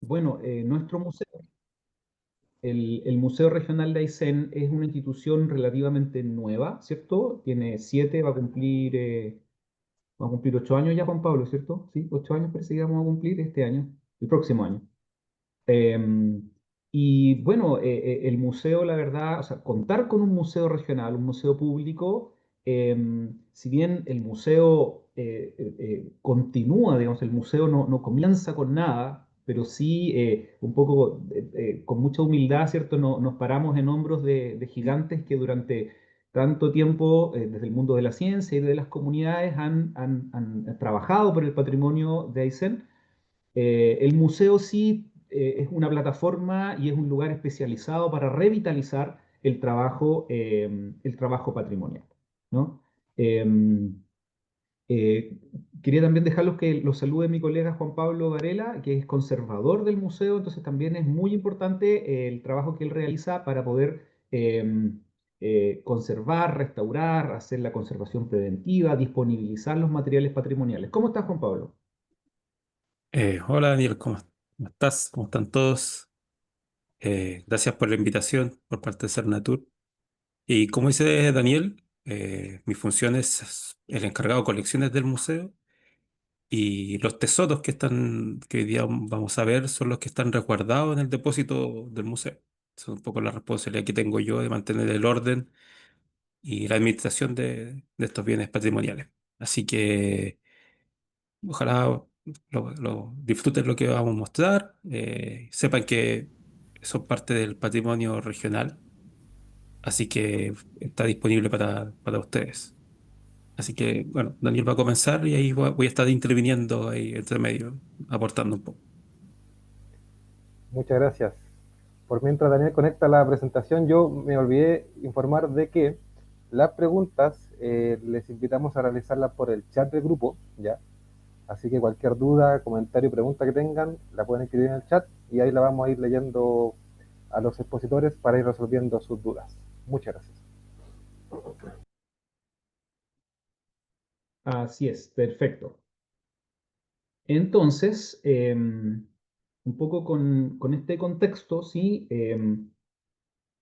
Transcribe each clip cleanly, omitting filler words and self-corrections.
Bueno, nuestro museo, el Museo Regional de Aysén, es una institución relativamente nueva, ¿cierto? Tiene 7, va a cumplir 8 años ya, Juan Pablo, ¿cierto? Sí, 8 años parece que vamos a cumplir este año, el próximo año. Eh, y bueno, el museo, la verdad, o sea, contar con un museo regional, un museo público, si bien el museo continúa, digamos, el museo no comienza con nada, pero sí un poco con mucha humildad, ¿cierto? Nos paramos en hombros de gigantes que durante tanto tiempo, desde el mundo de la ciencia y de las comunidades, han trabajado por el patrimonio de Aysén. El museo sí es una plataforma y es un lugar especializado para revitalizar el trabajo patrimonial, ¿no? Eh, eh, Quería también dejarlos que los salude mi colega Juan Pablo Varela, que es conservador del museo, entonces también es muy importante el trabajo que él realiza para poder conservar, restaurar, hacer la conservación preventiva, disponibilizar los materiales patrimoniales. ¿Cómo estás, Juan Pablo? Hola Daniel, ¿cómo estás? ¿Cómo están todos? Gracias por la invitación por parte de Cernatur. Y como dice Daniel, mi función es el encargado de colecciones del museo y los tesoros que hoy día vamos a ver son los que están resguardados en el depósito del museo. Esa es un poco la responsabilidad que tengo yo de mantener el orden y la administración de estos bienes patrimoniales. Así que ojalá lo disfruten lo que vamos a mostrar, sepan que son parte del patrimonio regional, así que está disponible para ustedes. Así que, bueno, Daniel va a comenzar y ahí voy a estar interviniendo ahí entre medio, aportando un poco. Muchas gracias. Por mientras Daniel conecta la presentación, yo me olvidé informar de que las preguntas les invitamos a realizarlas por el chat del grupo, ¿ya? Así que cualquier duda, comentario, pregunta que tengan, la pueden escribir en el chat y ahí la vamos a ir leyendo a los expositores para ir resolviendo sus dudas. Muchas gracias. Así es, perfecto. Entonces, un poco con este contexto, ¿sí?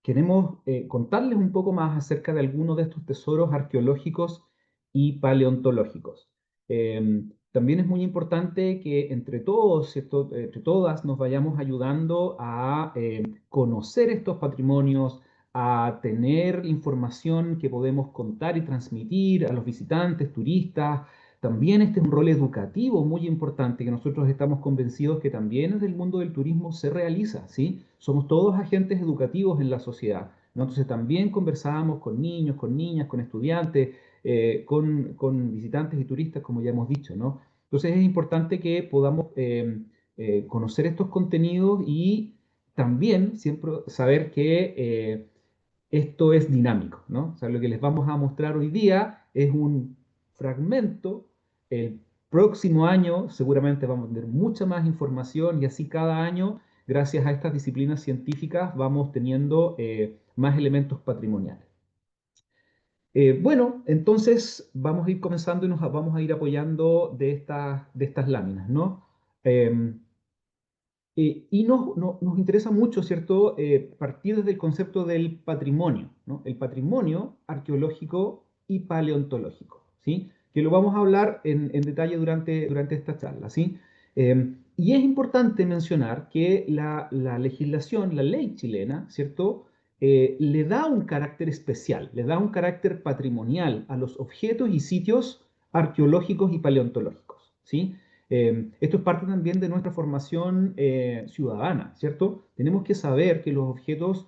Queremos contarles un poco más acerca de algunos de estos tesoros arqueológicos y paleontológicos. También es muy importante que entre todos, ¿cierto? Entre todas, nos vayamos ayudando a conocer estos patrimonios, a tener información que podemos contar y transmitir a los visitantes, turistas. También este es un rol educativo muy importante que nosotros estamos convencidos que también desde el mundo del turismo se realiza, ¿sí? Somos todos agentes educativos en la sociedad, ¿no? Entonces también conversábamos con niños, con niñas, con estudiantes, con visitantes y turistas, como ya hemos dicho, ¿no? Entonces es importante que podamos conocer estos contenidos y también siempre saber que esto es dinámico, ¿no? O sea, lo que les vamos a mostrar hoy día es un fragmento. El próximo año seguramente vamos a tener mucha más información y así cada año, gracias a estas disciplinas científicas, vamos teniendo más elementos patrimoniales. Bueno, entonces vamos a ir comenzando y nos vamos a ir apoyando de estas láminas, ¿no? Eh, nos interesa mucho, ¿cierto?, partir desde el concepto del patrimonio, ¿no? El patrimonio arqueológico y paleontológico, ¿sí? Que lo vamos a hablar en detalle durante esta charla, ¿sí? Y es importante mencionar que la legislación, la ley chilena, ¿cierto?, le da un carácter especial, le da un carácter patrimonial a los objetos y sitios arqueológicos y paleontológicos, ¿sí? Esto es parte también de nuestra formación ciudadana, ¿cierto? Tenemos que saber que los objetos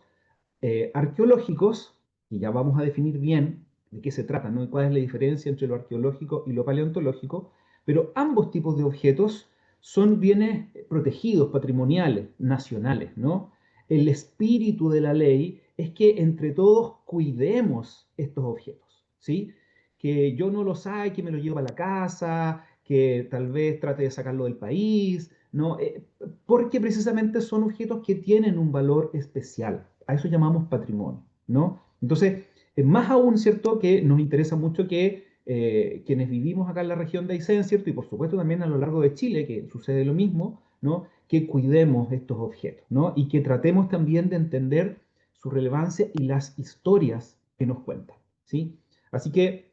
arqueológicos, y ya vamos a definir bien de qué se trata, ¿no? Y cuál es la diferencia entre lo arqueológico y lo paleontológico, pero ambos tipos de objetos son bienes protegidos, patrimoniales, nacionales, ¿no? El espíritu de la ley es que entre todos cuidemos estos objetos, ¿sí? Que yo no los saque, que me los llevo a la casa, que tal vez trate de sacarlo del país, ¿no? Porque precisamente son objetos que tienen un valor especial. A eso llamamos patrimonio, ¿no? Entonces, más aún, ¿cierto? Que nos interesa mucho que quienes vivimos acá en la región de Aysén, ¿cierto? Y por supuesto también a lo largo de Chile, que sucede lo mismo, ¿no? que cuidemos estos objetos, ¿no? Y que tratemos también de entender su relevancia y las historias que nos cuentan, ¿sí? Así que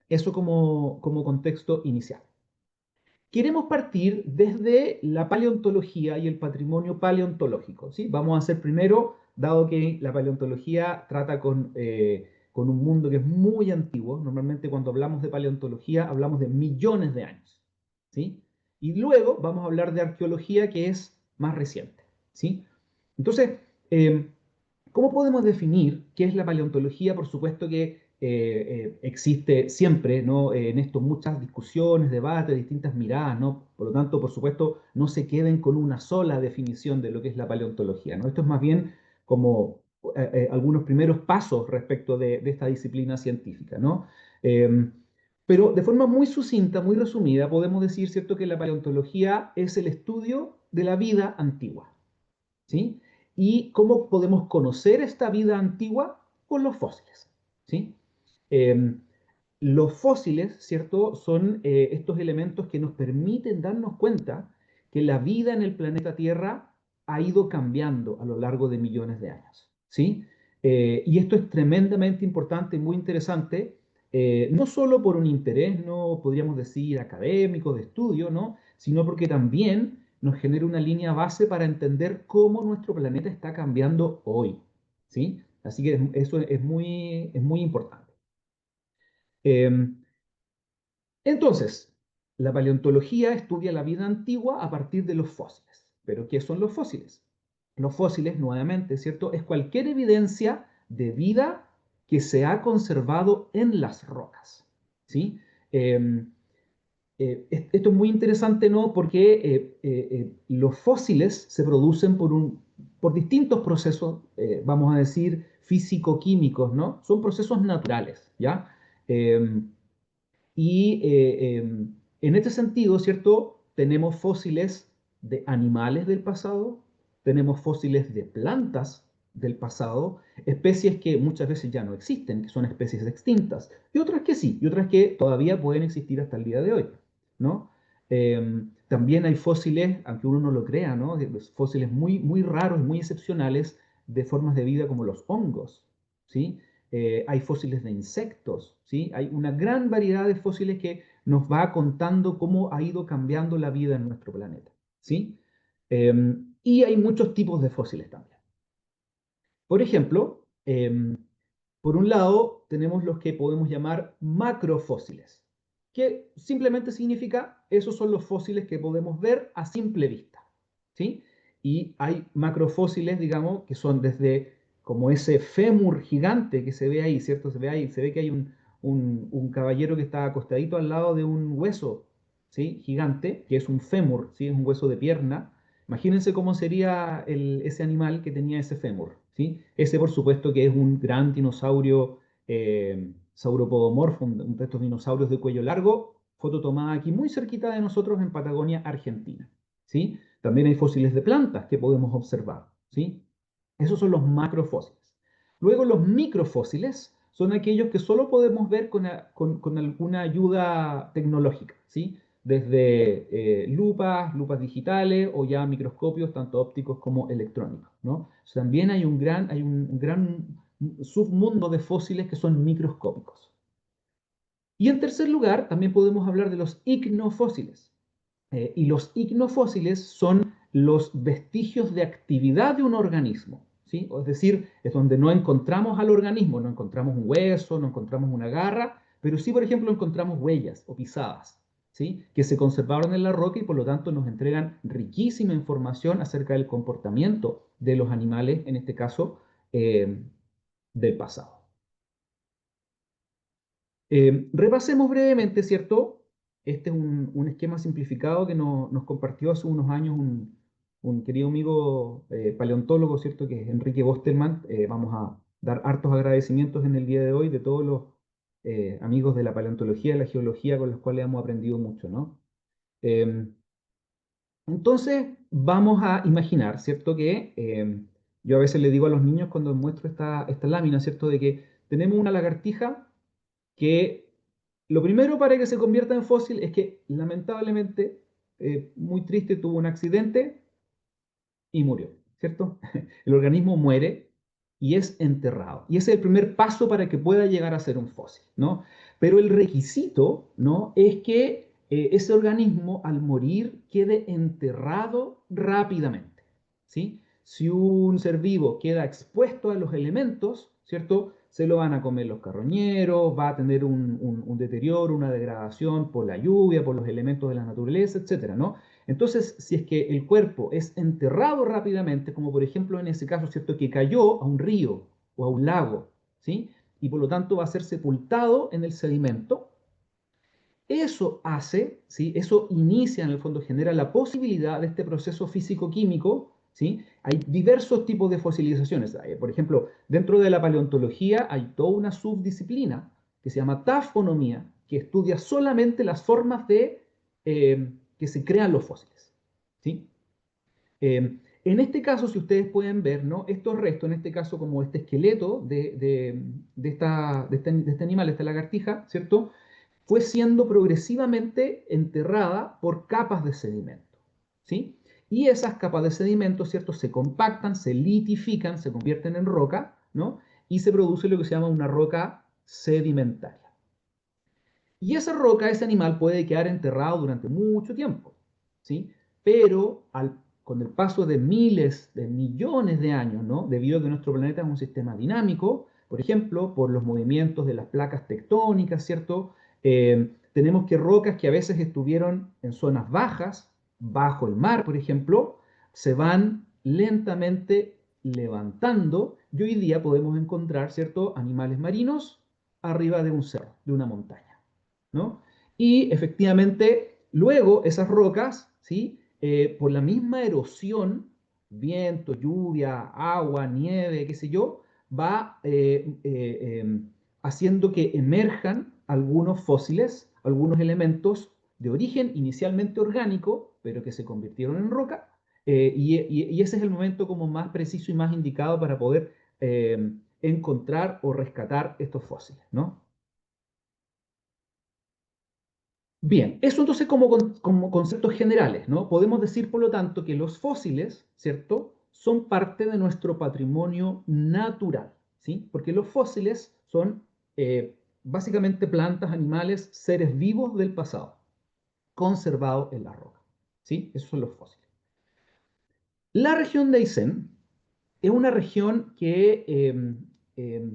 eso como contexto inicial. Queremos partir desde la paleontología y el patrimonio paleontológico, ¿sí? Vamos a hacer primero, dado que la paleontología trata con un mundo que es muy antiguo, normalmente cuando hablamos de paleontología hablamos de millones de años, ¿sí? Y luego vamos a hablar de arqueología, que es más reciente, ¿sí? Entonces, ¿cómo podemos definir qué es la paleontología? Por supuesto que existe siempre, ¿no? En esto muchas discusiones, debates, distintas miradas, ¿no? Por lo tanto, por supuesto, no se queden con una sola definición de lo que es la paleontología, ¿no? Esto es más bien como algunos primeros pasos respecto de esta disciplina científica, ¿no? Eh, pero de forma muy sucinta, muy resumida, podemos decir, ¿cierto?, que la paleontología es el estudio de la vida antigua, ¿sí? ¿Y cómo podemos conocer esta vida antigua? Con los fósiles, ¿sí? Eh, los fósiles, ¿cierto?, son estos elementos que nos permiten darnos cuenta que la vida en el planeta Tierra ha ido cambiando a lo largo de millones de años, ¿sí? Y esto es tremendamente importante y muy interesante, no solo por un interés, no podríamos decir académico, de estudio, ¿no? Sino porque también nos genera una línea base para entender cómo nuestro planeta está cambiando hoy, ¿sí? Así que eso es muy importante. Eh, entonces, la paleontología estudia la vida antigua a partir de los fósiles. ¿Pero qué son los fósiles? Los fósiles, nuevamente, ¿cierto? Es cualquier evidencia de vida que se ha conservado en las rocas, ¿sí? Eh, esto es muy interesante, ¿no? Porque los fósiles se producen por distintos procesos, vamos a decir, físico-químicos, ¿no? Son procesos naturales, ¿ya? Eh, en este sentido, ¿cierto? Tenemos fósiles de animales del pasado, tenemos fósiles de plantas del pasado, especies que muchas veces ya no existen, que son especies extintas, y otras que sí, y otras que todavía pueden existir hasta el día de hoy, ¿no? También hay fósiles, aunque uno no lo crea, ¿no? Fósiles muy, muy raros, muy excepcionales de formas de vida como los hongos, ¿sí? Hay fósiles de insectos, ¿sí? Hay una gran variedad de fósiles que nos va contando cómo ha ido cambiando la vida en nuestro planeta, ¿sí? Y hay muchos tipos de fósiles también. Por ejemplo, por un lado tenemos los que podemos llamar macrofósiles, que simplemente significa esos son los fósiles que podemos ver a simple vista, ¿sí? Y hay macrofósiles, digamos, que son desde como ese fémur gigante que se ve ahí, ¿cierto? Se ve ahí, se ve que hay un caballero que está acostadito al lado de un hueso, ¿sí? Gigante, que es un fémur, ¿sí? Es un hueso de pierna. Imagínense cómo sería ese animal que tenía ese fémur, ¿sí? Ese, por supuesto, que es un gran dinosaurio sauropodomorfo, un de estos dinosaurios de cuello largo, foto tomada aquí muy cerquita de nosotros en Patagonia, Argentina, ¿sí? También hay fósiles de plantas que podemos observar, ¿sí? Esos son los macrofósiles. Luego los microfósiles son aquellos que solo podemos ver con alguna ayuda tecnológica, ¿sí? Desde lupas digitales o ya microscopios, tanto ópticos como electrónicos, ¿no? O sea, también hay un gran submundo de fósiles que son microscópicos. Y en tercer lugar, también podemos hablar de los icnofósiles. Y los icnofósiles son los vestigios de actividad de un organismo, ¿sí? Es decir, es donde no encontramos al organismo, no encontramos un hueso, no encontramos una garra, pero sí, por ejemplo, encontramos huellas o pisadas, ¿sí? Que se conservaron en la roca y por lo tanto nos entregan riquísima información acerca del comportamiento de los animales, en este caso, del pasado. Repasemos brevemente, ¿cierto? Este es un esquema simplificado que nos compartió hace unos años un querido amigo paleontólogo, ¿cierto? Que es Enrique Bosterman. Vamos a dar hartos agradecimientos en el día de hoy de todos los amigos de la paleontología y la geología con los cuales hemos aprendido mucho, ¿no? Em, entonces, vamos a imaginar, ¿cierto? Que yo a veces le digo a los niños cuando les muestro esta lámina, ¿cierto? De que tenemos una lagartija que lo primero para que se convierta en fósil es que lamentablemente muy triste, tuvo un accidente y murió, ¿cierto? El organismo muere y es enterrado. Y ese es el primer paso para que pueda llegar a ser un fósil, ¿no? Pero el requisito, ¿no? Es que ese organismo al morir quede enterrado rápidamente, ¿sí? Si un ser vivo queda expuesto a los elementos, ¿cierto? Se lo van a comer los carroñeros, va a tener un deterioro, una degradación por la lluvia, por los elementos de la naturaleza, etcétera, ¿no? Entonces, si es que el cuerpo es enterrado rápidamente, como por ejemplo en ese caso, ¿cierto? Que cayó a un río o a un lago, ¿sí? Y por lo tanto va a ser sepultado en el sedimento, eso hace, ¿sí? Eso inicia en el fondo, genera la posibilidad de este proceso físico-químico, ¿sí? Hay diversos tipos de fosilizaciones. Por ejemplo, dentro de la paleontología hay toda una subdisciplina que se llama tafonomía, que estudia solamente las formas de que se crean los fósiles, ¿sí? En este caso, si ustedes pueden ver, ¿no? Estos restos, en este caso como este esqueleto de este animal, esta lagartija, ¿cierto? Fue siendo progresivamente enterrada por capas de sedimento, ¿sí? Y esas capas de sedimento, ¿cierto? Se compactan, se litifican, se convierten en roca, ¿no? Y se produce lo que se llama una roca sedimentaria. Y esa roca, ese animal puede quedar enterrado durante mucho tiempo, ¿sí? Pero con el paso de miles, de millones de años, ¿no? Debido a que nuestro planeta es un sistema dinámico, por ejemplo, por los movimientos de las placas tectónicas, ¿cierto? Tenemos que rocas que a veces estuvieron en zonas bajas, bajo el mar, por ejemplo, se van lentamente levantando y hoy día podemos encontrar, ¿cierto? Animales marinos arriba de un cerro, de una montaña, ¿no? Y efectivamente, luego esas rocas, ¿sí? Por la misma erosión, viento, lluvia, agua, nieve, qué sé yo, va haciendo que emerjan algunos fósiles, algunos elementos de origen inicialmente orgánico, pero que se convirtieron en roca, y ese es el momento como más preciso y más indicado para poder encontrar o rescatar estos fósiles, ¿no? Bien, eso entonces como conceptos generales, ¿no? Podemos decir, por lo tanto, que los fósiles, ¿cierto? Son parte de nuestro patrimonio natural, ¿sí? Porque los fósiles son básicamente plantas, animales, seres vivos del pasado, conservados en la roca, ¿sí? Esos son los fósiles. La región de Aysén es una región que eh,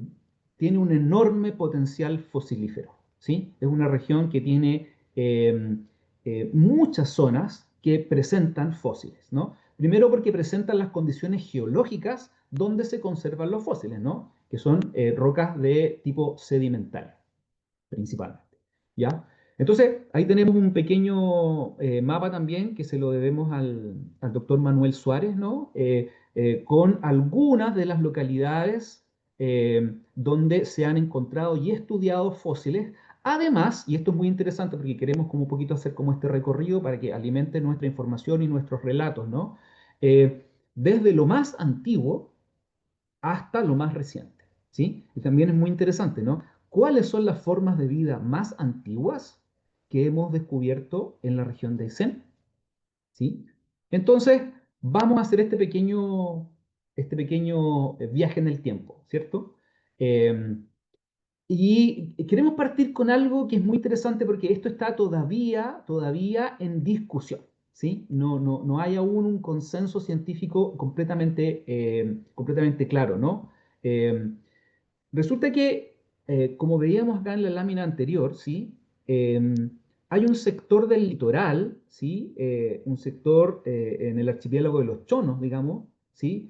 tiene un enorme potencial fosilífero, ¿sí? Es una región que tiene muchas zonas que presentan fósiles, ¿no? Primero porque presentan las condiciones geológicas donde se conservan los fósiles, ¿no? Que son rocas de tipo sedimentario principalmente, ¿ya? Entonces, ahí tenemos un pequeño mapa también que se lo debemos al doctor Manuel Suárez, ¿no? Con algunas de las localidades donde se han encontrado y estudiado fósiles. Además, y esto es muy interesante porque queremos como un poquito hacer como este recorrido para que alimente nuestra información y nuestros relatos, ¿no? Desde lo más antiguo hasta lo más reciente, ¿sí? Y también es muy interesante, ¿no? ¿Cuáles son las formas de vida más antiguas que hemos descubierto en la región de Aysén? ¿Sí? Entonces, vamos a hacer este pequeño viaje en el tiempo, ¿cierto? Y queremos partir con algo que es muy interesante porque esto está todavía en discusión, ¿sí? No hay aún un consenso científico completamente claro, ¿no? Eh, Resulta que, como veíamos acá en la lámina anterior, ¿sí? Hay un sector del litoral, ¿sí? Un sector en el archipiélago de los Chonos, digamos, ¿sí?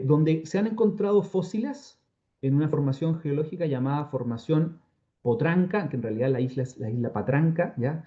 Donde se han encontrado fósiles en una formación geológica llamada Formación Potranca, que en realidad la isla es la isla Patranca, ¿ya?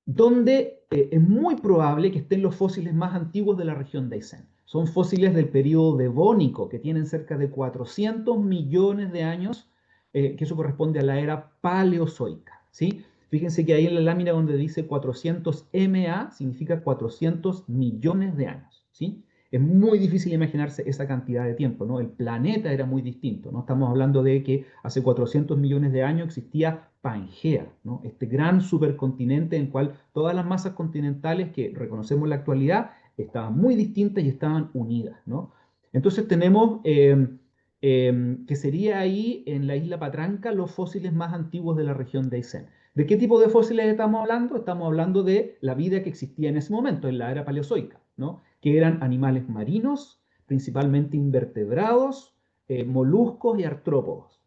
Donde es muy probable que estén los fósiles más antiguos de la región de Aysén. Son fósiles del periodo devónico, que tienen cerca de 400 millones de años, que eso corresponde a la era paleozoica, ¿sí? Fíjense que ahí en la lámina donde dice 400 MA significa 400 millones de años, ¿sí? Es muy difícil imaginarse esa cantidad de tiempo, ¿no? El planeta era muy distinto, ¿no? Estamos hablando de que hace 400 millones de años existía Pangea, ¿no? Este gran supercontinente en el cual todas las masas continentales que reconocemos en la actualidad estaban muy distintas y estaban unidas, ¿no? Entonces tenemos que sería ahí en la isla Patranca los fósiles más antiguos de la región de Aysén. ¿De qué tipo de fósiles estamos hablando? Estamos hablando de la vida que existía en ese momento, en la era paleozoica, ¿no? Que eran animales marinos, principalmente invertebrados, moluscos y artrópodos.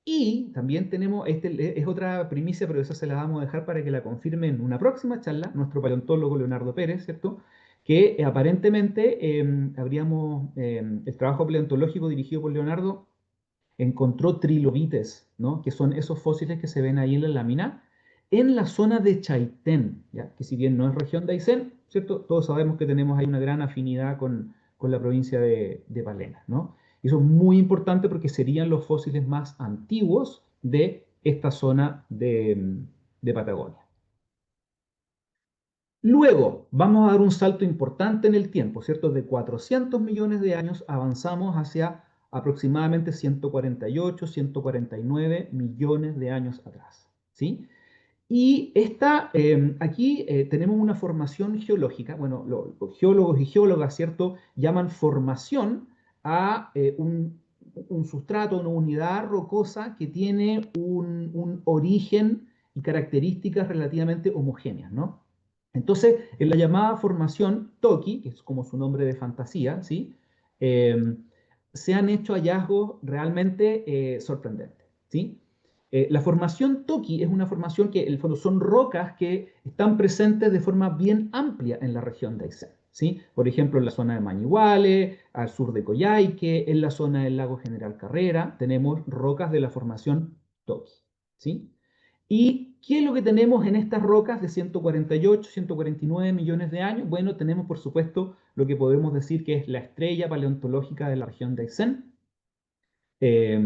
Y también tenemos, es otra primicia, pero esa se la vamos a dejar para que la confirme en una próxima charla, nuestro paleontólogo Leonardo Pérez, ¿cierto? Que aparentemente el trabajo paleontológico dirigido por Leonardo encontró trilobites, ¿no? Que son esos fósiles que se ven ahí en la lámina, en la zona de Chaitén, ¿ya? Que si bien no es región de Aysén, ¿cierto? Todos sabemos que tenemos ahí una gran afinidad con la provincia de Palena, ¿no? Y eso es muy importante porque serían los fósiles más antiguos de esta zona de Patagonia. Luego, vamos a dar un salto importante en el tiempo, ¿cierto? De 400 millones de años avanzamos hacia aproximadamente 148, 149 millones de años atrás, ¿sí? Y aquí tenemos una formación geológica. Bueno, los geólogos y geólogas, ¿cierto?, llaman formación a un sustrato, una unidad rocosa que tiene un origen y características relativamente homogéneas, ¿no? Entonces, en la llamada formación Toki, que es como su nombre de fantasía, ¿sí? Eh, Se han hecho hallazgos realmente sorprendentes, ¿sí? La formación Toki es una formación que, en el fondo, son rocas que están presentes de forma bien amplia en la región de Aysén, ¿sí? Por ejemplo, en la zona de Mañiguale, al sur de Coyhaique, en la zona del lago General Carrera, tenemos rocas de la formación Toki, ¿sí? ¿Y qué es lo que tenemos en estas rocas de 148, 149 millones de años? Bueno, tenemos, por supuesto, lo que podemos decir que es la estrella paleontológica de la región de Aysén. Eh,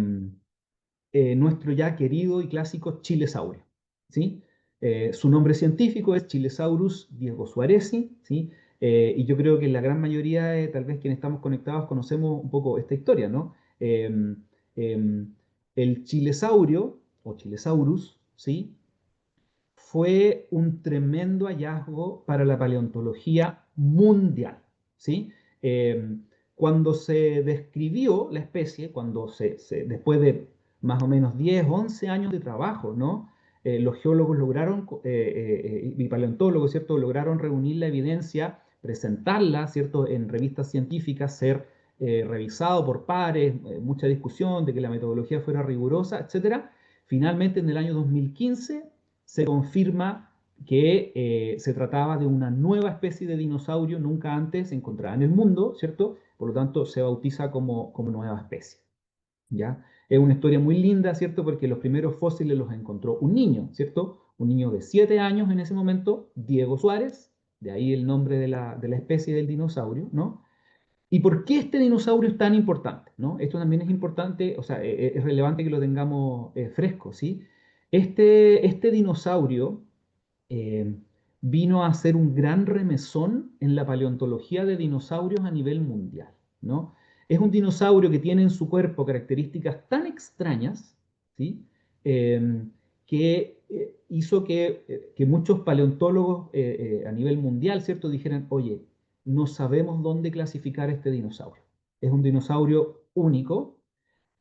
Nuestro ya querido y clásico chilesaurio, ¿sí? Su nombre científico es Chilesaurus diegosuarezi, ¿sí? Y yo creo que la gran mayoría, tal vez quienes estamos conectados, conocemos un poco esta historia, ¿no? El chilesaurio, o Chilesaurus, ¿sí? Fue un tremendo hallazgo para la paleontología mundial, ¿sí? Eh, Cuando se describió la especie, después de más o menos 10, 11 años de trabajo, ¿no? Los geólogos lograron, y paleontólogos, ¿cierto? Lograron reunir la evidencia, presentarla, ¿cierto? En revistas científicas, ser revisado por pares, mucha discusión de que la metodología fuera rigurosa, etcétera. Finalmente, en el año 2015, se confirma que se trataba de una nueva especie de dinosaurio nunca antes encontrada en el mundo, ¿cierto? Por lo tanto, se bautiza como nueva especie, ¿ya? Es una historia muy linda, ¿cierto? Porque los primeros fósiles los encontró un niño, ¿cierto? Un niño de 7 años en ese momento, Diego Suárez, de ahí el nombre de la especie del dinosaurio, ¿no? ¿Y por qué este dinosaurio es tan importante? ¿No? Esto también es importante, o sea, es relevante que lo tengamos fresco, ¿sí? Este dinosaurio eh, vino a ser un gran remesón en la paleontología de dinosaurios a nivel mundial, ¿no? Es un dinosaurio que tiene en su cuerpo características tan extrañas, ¿sí? Eh, que hizo que muchos paleontólogos a nivel mundial, ¿cierto?, dijeran, oye, no sabemos dónde clasificar este dinosaurio. Es un dinosaurio único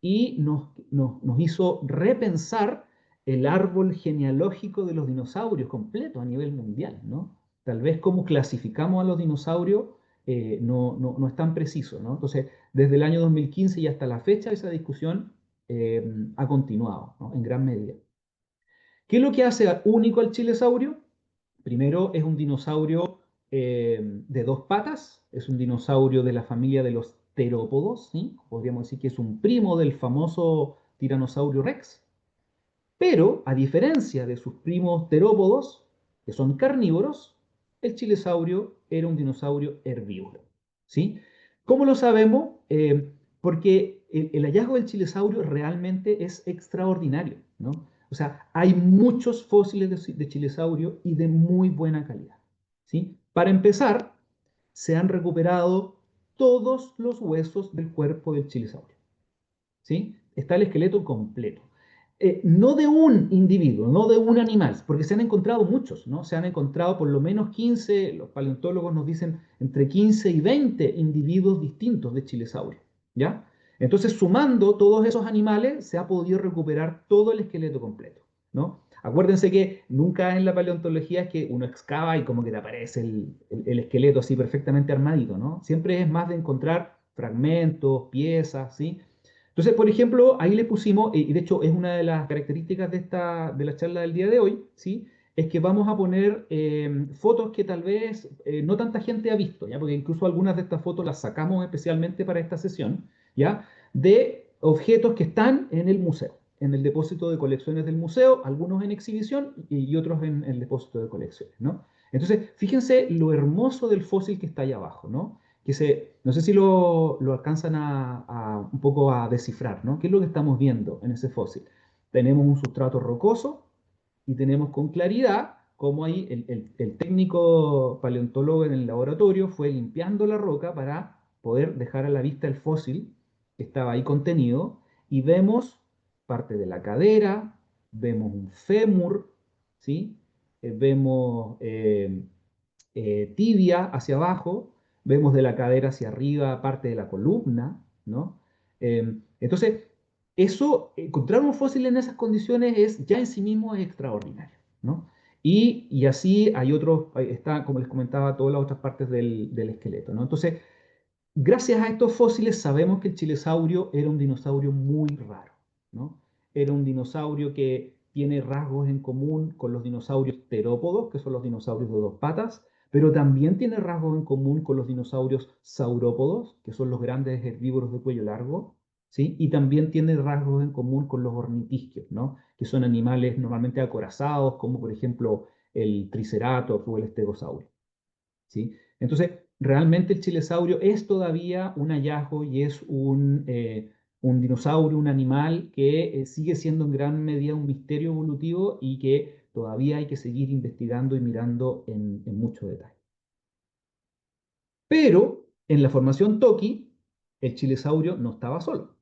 y nos hizo repensar el árbol genealógico de los dinosaurios completo a nivel mundial, ¿no? Tal vez cómo clasificamos a los dinosaurios no es tan preciso, ¿no? Entonces, desde el año 2015 y hasta la fecha, esa discusión ha continuado, ¿no?, en gran medida. ¿Qué es lo que hace único al chilesaurio? Primero, es un dinosaurio de dos patas, es un dinosaurio de la familia de los terópodos, ¿sí? Podríamos decir que es un primo del famoso tiranosaurio Rex, pero a diferencia de sus primos terópodos, que son carnívoros, el chilesaurio era un dinosaurio herbívoro, ¿sí? ¿Cómo lo sabemos? Porque el hallazgo del chilesaurio realmente es extraordinario, ¿no? O sea, hay muchos fósiles de chilesaurio y de muy buena calidad, ¿sí? Para empezar, se han recuperado todos los huesos del cuerpo del chilesaurio, ¿sí? Está el esqueleto completo. no de un individuo, no de un animal, porque se han encontrado muchos, ¿no? Se han encontrado por lo menos 15, los paleontólogos nos dicen entre 15 y 20 individuos distintos de chilesaurio, ¿ya? Entonces, sumando todos esos animales, se ha podido recuperar todo el esqueleto completo, ¿no? Acuérdense que nunca en la paleontología es que uno excava y como que te aparece el esqueleto así perfectamente armadito, ¿no? Siempre es más de encontrar fragmentos, piezas, ¿sí? Entonces, por ejemplo, ahí le pusimos, y de hecho es una de las características de la charla del día de hoy, ¿sí? Es que vamos a poner fotos que tal vez no tanta gente ha visto, ¿ya? Porque incluso algunas de estas fotos las sacamos especialmente para esta sesión, ¿ya? De objetos que están en el museo, en el depósito de colecciones del museo, algunos en exhibición y otros en el depósito de colecciones, ¿no? Entonces, fíjense lo hermoso del fósil que está ahí abajo, ¿no? No sé si lo alcanzan un poco a descifrar, ¿no? ¿Qué es lo que estamos viendo en ese fósil? Tenemos un sustrato rocoso y tenemos con claridad cómo ahí el técnico paleontólogo en el laboratorio fue limpiando la roca para poder dejar a la vista el fósil que estaba ahí contenido y vemos parte de la cadera, vemos un fémur, ¿sí? Vemos tibia hacia abajo, vemos de la cadera hacia arriba parte de la columna, ¿no? Entonces, encontrar un fósil en esas condiciones ya en sí mismo es extraordinario, ¿no? Y así hay otros, está, como les comentaba, todas las otras partes del esqueleto, ¿no? Entonces, gracias a estos fósiles sabemos que el chilesaurio era un dinosaurio muy raro, ¿no? Era un dinosaurio que tiene rasgos en común con los dinosaurios terópodos, que son los dinosaurios de dos patas, pero también tiene rasgos en común con los dinosaurios saurópodos, que son los grandes herbívoros de cuello largo, ¿sí? Y también tiene rasgos en común con los ornitisquios, ¿no? Que son animales normalmente acorazados, como por ejemplo el triceratops o el estegosaurio. ¿Sí? Entonces, realmente el chilesaurio es todavía un hallazgo y es un dinosaurio, un animal que sigue siendo en gran medida un misterio evolutivo y que todavía hay que seguir investigando y mirando en mucho detalle. Pero en la formación Toki, el chilesaurio no estaba solo.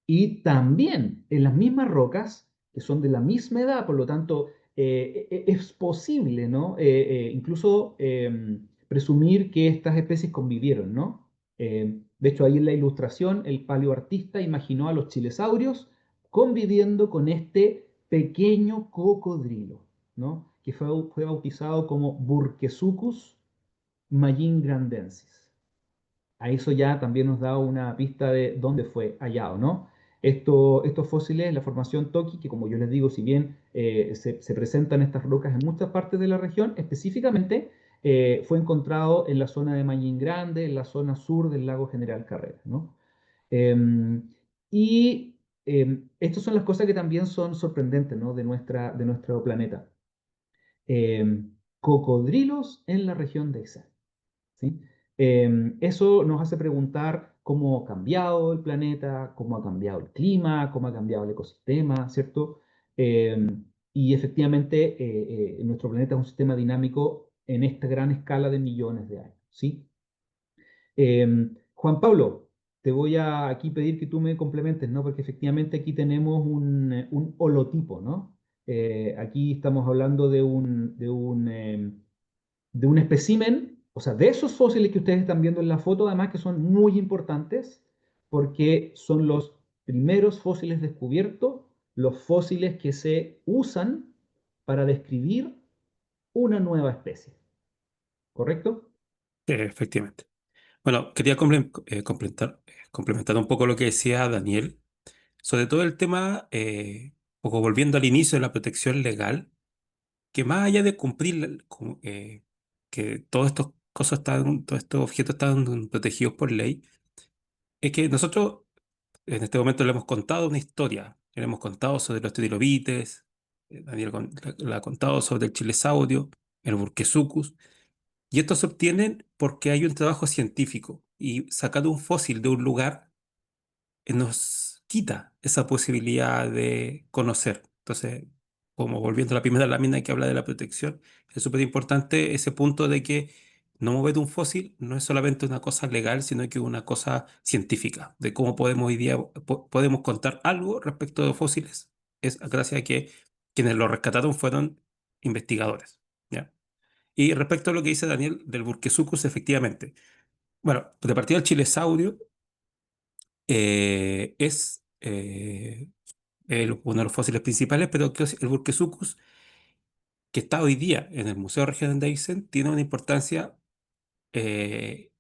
Y también en las mismas rocas, que son de la misma edad, por lo tanto, es posible, ¿no? Incluso presumir que estas especies convivieron, ¿no? De hecho, ahí en la ilustración, el paleoartista imaginó a los chilesaurios conviviendo con este pequeño cocodrilo, ¿no? Que fue bautizado como Burkesucus magingrandensis. A eso ya también nos da una pista de dónde fue hallado, ¿no? Estos fósiles, la formación Toki, que como yo les digo, si bien se presentan estas rocas en muchas partes de la región, específicamente fue encontrado en la zona de Mallín Grande, en la zona sur del lago General Carrera, ¿no? Y estas son las cosas que también son sorprendentes, ¿no? De nuestro planeta. Cocodrilos en la región de Aysén. ¿Sí? Eso nos hace preguntar cómo ha cambiado el planeta, cómo ha cambiado el clima, cómo ha cambiado el ecosistema, ¿cierto? Y efectivamente, nuestro planeta es un sistema dinámico en esta gran escala de millones de años, ¿sí? Juan Pablo, te voy a aquí pedir que tú me complementes, ¿no? Porque efectivamente aquí tenemos un holotipo, ¿no? Aquí estamos hablando de un espécimen, o sea, de esos fósiles que ustedes están viendo en la foto, además que son muy importantes porque son los primeros fósiles descubiertos, los fósiles que se usan para describir una nueva especie, ¿correcto? Efectivamente. Bueno, quería complementar un poco lo que decía Daniel, sobre todo el tema, un poco volviendo al inicio de la protección legal, que más allá de cumplir, que todos estos objetos están protegidos por ley, es que nosotros en este momento le hemos contado una historia, le hemos contado sobre los trilobites, Daniel la ha contado sobre el chilesaurio, el Burkesucus, y estos se obtienen porque hay un trabajo científico y sacar un fósil de un lugar nos quita esa posibilidad de conocer. Entonces, como volviendo a la primera lámina que habla de la protección, es súper importante ese punto de que no mover un fósil no es solamente una cosa legal, sino que una cosa científica, de cómo podemos hoy día podemos contar algo respecto de fósiles. Es gracias a que quienes lo rescataron fueron investigadores, ¿ya? Y respecto a lo que dice Daniel del Burkeshukus, efectivamente. Bueno, de partida el chilesaurio es uno de los fósiles principales, pero que el Burkeshukus, que está hoy día en el Museo Regional de Aysén, tiene una importancia eh,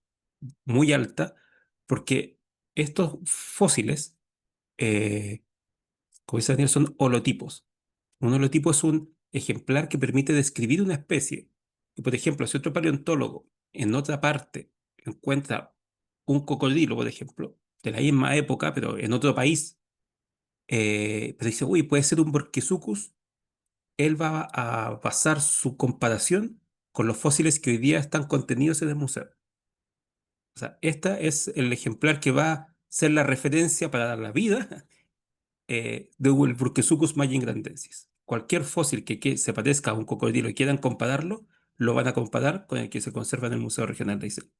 muy alta, porque estos fósiles, eh, como dice Daniel, son holotipos. Un holotipo es un ejemplar que permite describir una especie. Y, por ejemplo, si otro paleontólogo en otra parte encuentra un cocodrilo, por ejemplo, de la misma época, pero en otro país, pero dice, uy, puede ser un Borquesucus, él va a basar su comparación con los fósiles que hoy día están contenidos en el museo. O sea, esta es el ejemplar que va a ser la referencia para la vida de el Burkeshukus magingrandensis. Cualquier fósil que se parezca a un cocodrilo y quieran compararlo, lo van a comparar con el que se conserva en el Museo Regional de Aysén.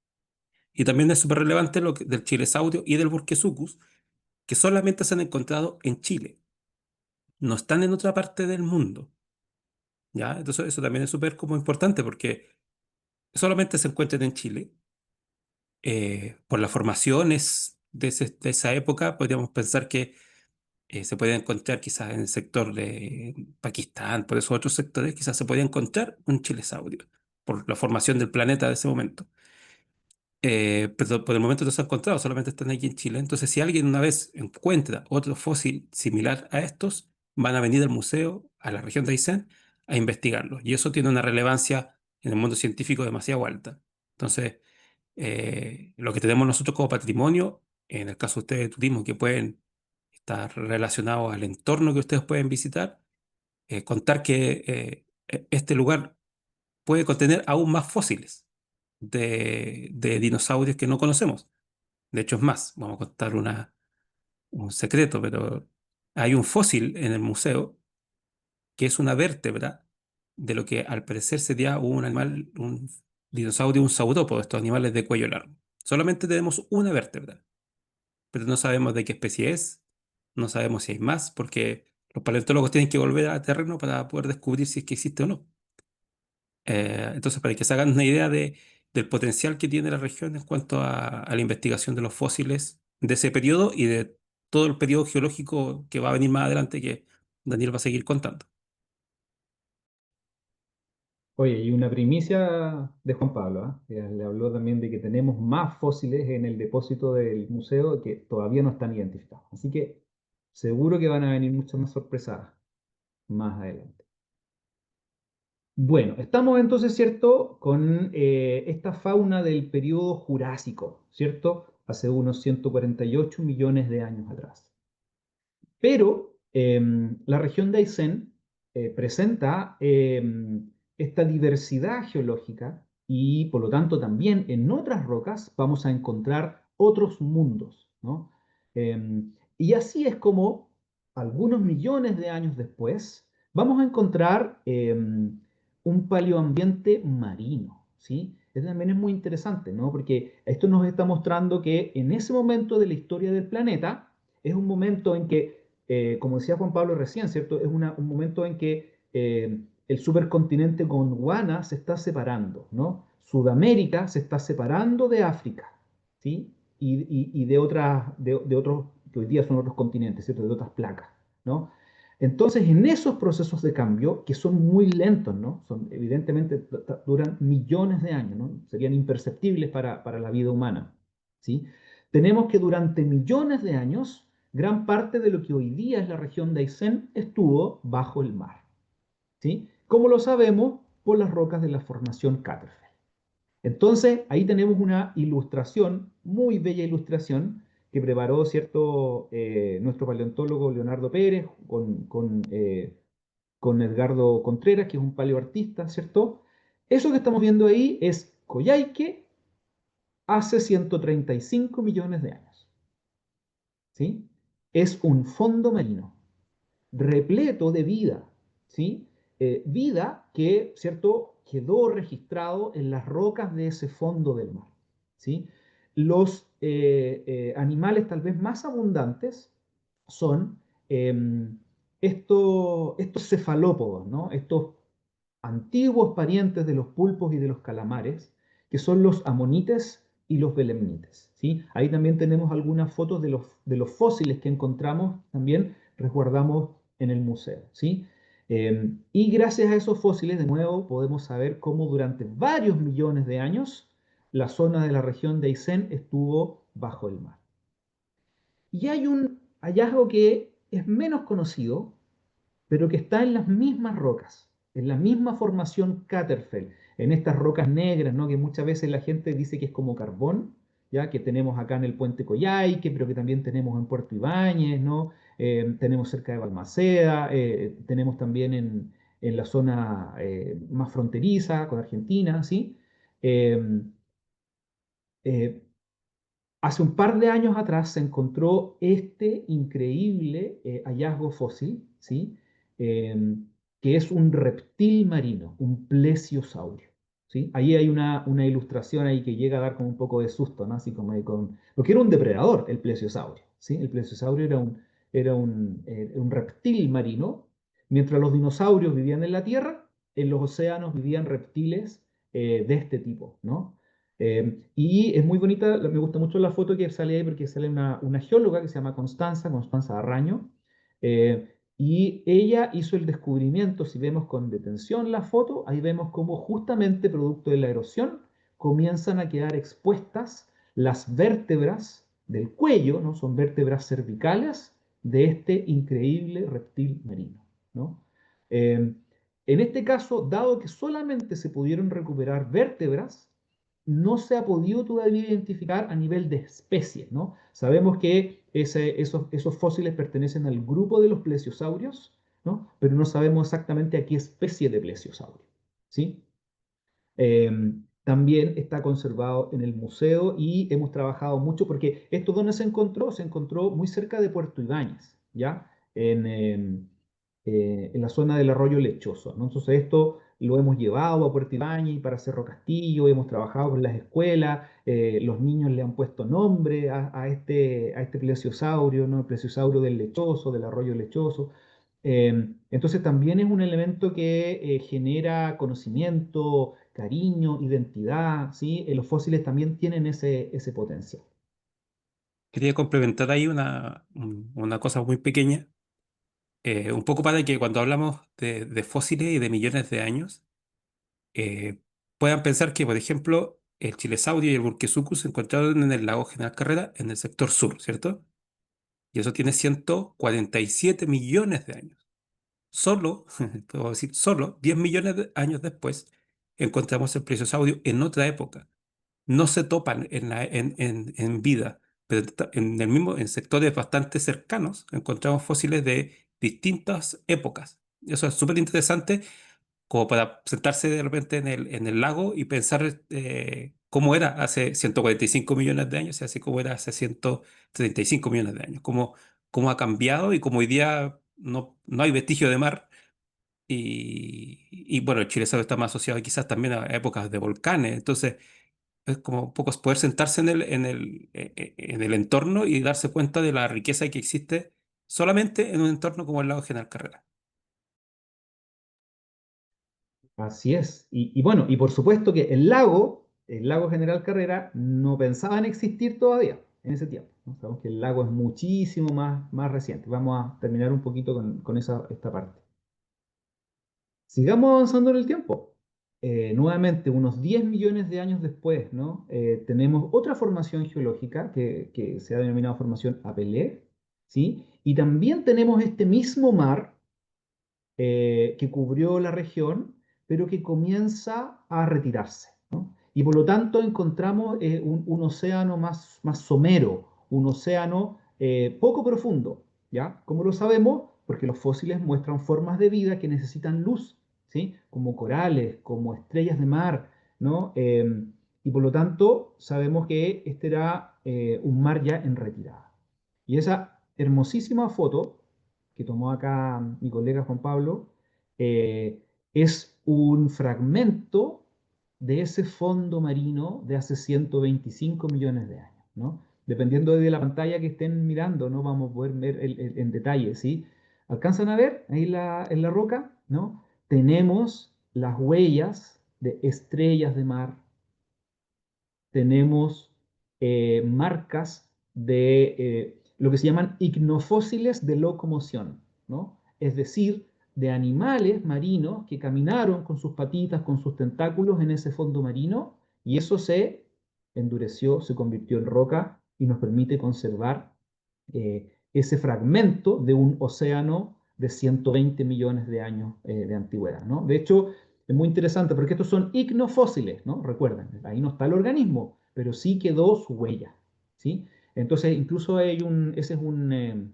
Y también es súper relevante del chilesaurio y del Burkeshukus, que solamente se han encontrado en Chile, no están en otra parte del mundo. ¿Ya? Entonces eso también es súper como importante porque solamente se encuentran en Chile. Por las formaciones de esa época, podríamos pensar que se puede encontrar quizás en el sector de Pakistán, por esos otros sectores, quizás se podía encontrar un chilesaurio, por la formación del planeta de ese momento. Pero por el momento no se ha encontrado, solamente están aquí en Chile. Entonces, si alguien una vez encuentra otro fósil similar a estos, van a venir al museo, a la región de Aysén, a investigarlo. Y eso tiene una relevancia en el mundo científico demasiado alta. Entonces, lo que tenemos nosotros como patrimonio, en el caso de ustedes de turismo, que pueden estar relacionados al entorno que ustedes pueden visitar, contar que este lugar puede contener aún más fósiles de dinosaurios que no conocemos. De hecho, es más, vamos a contar un secreto, pero hay un fósil en el museo que es una vértebra de lo que al parecer sería un animal, un dinosaurio, un saurópodo, estos animales de cuello largo. Solamente tenemos una vértebra, pero no sabemos de qué especie es, no sabemos si hay más, porque los paleontólogos tienen que volver a terreno para poder descubrir si es que existe o no. Entonces, para que se hagan una idea del potencial que tiene la región en cuanto a la investigación de los fósiles de ese periodo y de todo el periodo geológico que va a venir más adelante, que Daniel va a seguir contando. Oye, y una primicia de Juan Pablo, ¿ah? Ya le habló también de que tenemos más fósiles en el depósito del museo que todavía no están identificados. Así que seguro que van a venir muchas más sorpresas más adelante. Bueno, estamos entonces, ¿cierto?, con esta fauna del periodo Jurásico, ¿cierto? Hace unos 148 millones de años atrás. Pero la región de Aysén presenta esta diversidad geológica y por lo tanto también en otras rocas vamos a encontrar otros mundos, ¿no? Y así es como algunos millones de años después vamos a encontrar un paleoambiente marino, ¿sí? Esto también es muy interesante, ¿no? Porque esto nos está mostrando que en ese momento de la historia del planeta es un momento en que como decía Juan Pablo recién, ¿cierto? Es un momento en que el supercontinente Gondwana se está separando, ¿no? Sudamérica se está separando de África, ¿sí? Y de otros, que hoy día son otros continentes, ¿cierto? De otras placas, ¿no? Entonces, en esos procesos de cambio, que son muy lentos, ¿no? Son, evidentemente duran millones de años, ¿no? Serían imperceptibles para la vida humana, ¿sí? Tenemos que durante millones de años gran parte de lo que hoy día es la región de Aysén estuvo bajo el mar. ¿Sí? ¿Cómo lo sabemos? Por las rocas de la formación Catterfell. Entonces, ahí tenemos una ilustración, muy bella ilustración, que preparó cierto, nuestro paleontólogo Leonardo Pérez con Edgardo Contreras, que es un paleoartista, ¿cierto? Eso que estamos viendo ahí es Coyhaique hace 135 millones de años. ¿Sí? Es un fondo marino repleto de vida, ¿sí? Vida que, ¿cierto? quedó registrado en las rocas de ese fondo del mar, ¿sí? Los animales tal vez más abundantes son estos cefalópodos, ¿no? Estos antiguos parientes de los pulpos y de los calamares, que son los amonites y los belemnites, ¿sí? Ahí también tenemos algunas fotos de los fósiles que encontramos, también resguardamos en el museo, ¿sí? Y gracias a esos fósiles, de nuevo, podemos saber cómo durante varios millones de años la zona de la región de Aysén estuvo bajo el mar. Y hay un hallazgo que es menos conocido, pero que está en las mismas rocas, en la misma formación Catterfell, en estas rocas negras, ¿no? Que muchas veces la gente dice que es como carbón, ya que tenemos acá en el puente Coyhaique, pero que también tenemos en Puerto Ibáñez, ¿no? Tenemos cerca de Balmaceda, tenemos también en la zona más fronteriza con Argentina, ¿sí? Eh, eh, Hace un par de años atrás se encontró este increíble hallazgo fósil, ¿sí? Que es un reptil marino, un plesiosaurio, ¿sí? Ahí hay una ilustración ahí que llega a dar como un poco de susto, ¿no? Así como porque era un depredador el plesiosaurio, ¿sí? El plesiosaurio era un reptil marino, mientras los dinosaurios vivían en la tierra, en los océanos vivían reptiles de este tipo, ¿no? Y es muy bonita, me gusta mucho la foto que sale ahí porque sale una geóloga que se llama Constanza Arraño, y ella hizo el descubrimiento, si vemos con detención la foto, ahí vemos cómo justamente producto de la erosión comienzan a quedar expuestas las vértebras del cuello, ¿no? Son vértebras cervicales de este increíble reptil marino, ¿no? En este caso, dado que solamente se pudieron recuperar vértebras, no se ha podido todavía identificar a nivel de especie, ¿no? Sabemos que esos fósiles pertenecen al grupo de los plesiosaurios, ¿no? Pero no sabemos exactamente a qué especie de plesiosaurio, ¿sí? Eh, También está conservado en el museo y hemos trabajado mucho porque esto donde se encontró muy cerca de Puerto Ibáñez, ¿ya? En la zona del arroyo Lechoso, ¿no? Entonces esto lo hemos llevado a Puerto Ibáñez para Cerro Castillo, hemos trabajado con las escuelas, los niños le han puesto nombre a este plesiosaurio, ¿no? El plesiosaurio del Lechoso, del arroyo Lechoso. Entonces también es un elemento que genera conocimiento, cariño, identidad, ¿sí? Los fósiles también tienen ese potencial. Quería complementar ahí una cosa muy pequeña, un poco para que cuando hablamos de fósiles y de millones de años, eh, puedan pensar que, por ejemplo, el chilesaurio y el burkesúcus se encontraron en el lago General Carrera, en el sector sur, ¿cierto? Y eso tiene 147 millones de años. Solo, puedo decir, solo 10 millones de años después, encontramos el plesiosaurio en otra época. No se topan en vida, pero en sectores bastante cercanos encontramos fósiles de distintas épocas. Eso es súper interesante, como para sentarse de repente en el lago y pensar cómo era hace 145 millones de años y así como era hace 135 millones de años. Cómo ha cambiado y cómo hoy día no hay vestigio de mar. Y bueno, el Chilezado está más asociado quizás también a épocas de volcanes. Entonces, es como un poco poder sentarse en el entorno y darse cuenta de la riqueza que existe solamente en un entorno como el lago General Carrera. Así es. Y bueno, y por supuesto que el lago General Carrera, no pensaba en existir todavía en ese tiempo, ¿no? Sabemos que el lago es muchísimo más reciente. Vamos a terminar un poquito con esta parte. Sigamos avanzando en el tiempo. Nuevamente, unos 10 millones de años después, ¿no? Tenemos otra formación geológica que se ha denominado formación Apelé, ¿sí? Y también tenemos este mismo mar que cubrió la región, pero que comienza a retirarse, ¿no? Y por lo tanto encontramos un océano más somero, un océano poco profundo, ¿ya? ¿Cómo lo sabemos? Porque los fósiles muestran formas de vida que necesitan luz, ¿sí? Como corales, como estrellas de mar, ¿no? Y por lo tanto sabemos que este era un mar ya en retirada. Y esa hermosísima foto que tomó acá mi colega Juan Pablo, es un fragmento de ese fondo marino de hace 125 millones de años, ¿no? Dependiendo de la pantalla que estén mirando, ¿no? Vamos a poder ver en detalle, ¿sí? ¿Alcanzan a ver ahí en la roca? ¿No? Tenemos las huellas de estrellas de mar, tenemos marcas de lo que se llaman icnofósiles de locomoción, ¿no? Es decir, de animales marinos que caminaron con sus patitas, con sus tentáculos en ese fondo marino, y eso se endureció, se convirtió en roca y nos permite conservar ese fragmento de un océano de 120 millones de años de antigüedad, ¿no? De hecho, es muy interesante porque estos son icnofósiles, ¿no? Recuerden, ahí no está el organismo, pero sí quedó su huella, ¿sí? Entonces, incluso ese es una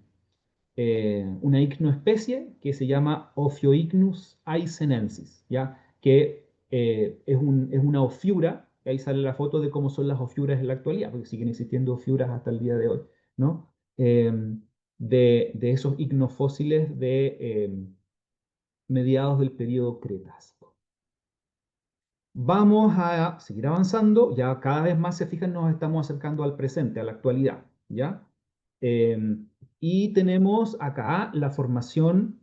icnoespecie que se llama Ophioicnus aizenensis, ¿ya? Que es una ofiura, ahí sale la foto de cómo son las ofiuras en la actualidad, porque siguen existiendo ofiuras hasta el día de hoy, ¿no? De esos icnofósiles de mediados del periodo Cretácico. Vamos a seguir avanzando, ya cada vez más, se fijan, nos estamos acercando al presente, a la actualidad, ¿ya? Y tenemos acá la formación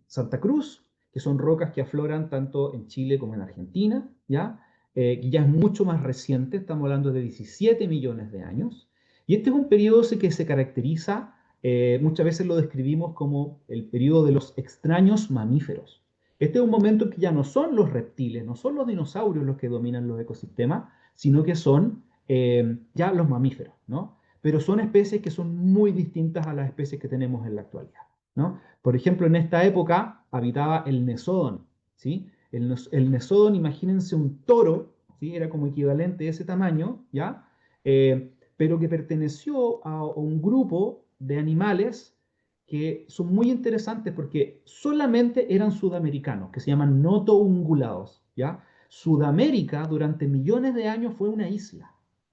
Santa Cruz, que son rocas que afloran tanto en Chile como en Argentina, ¿ya? Que ya es mucho más reciente, estamos hablando de 17 millones de años. Y este es un periodo que se caracteriza, muchas veces lo describimos como el periodo de los extraños mamíferos. Este es un momento en que ya no son los reptiles, no son los dinosaurios los que dominan los ecosistemas, sino que son ya los mamíferos, ¿no? Pero son especies que son muy distintas a las especies que tenemos en la actualidad, ¿no? Por ejemplo, en esta época habitaba el Nesodon, ¿sí? El Nesodon, imagínense un toro, ¿sí? Era como equivalente de ese tamaño, ¿ya? Pero que perteneció a un grupo de animales que son muy interesantes porque solamente eran sudamericanos, que se llaman notoungulados, ¿ya? Sudamérica durante millones de años fue una isla.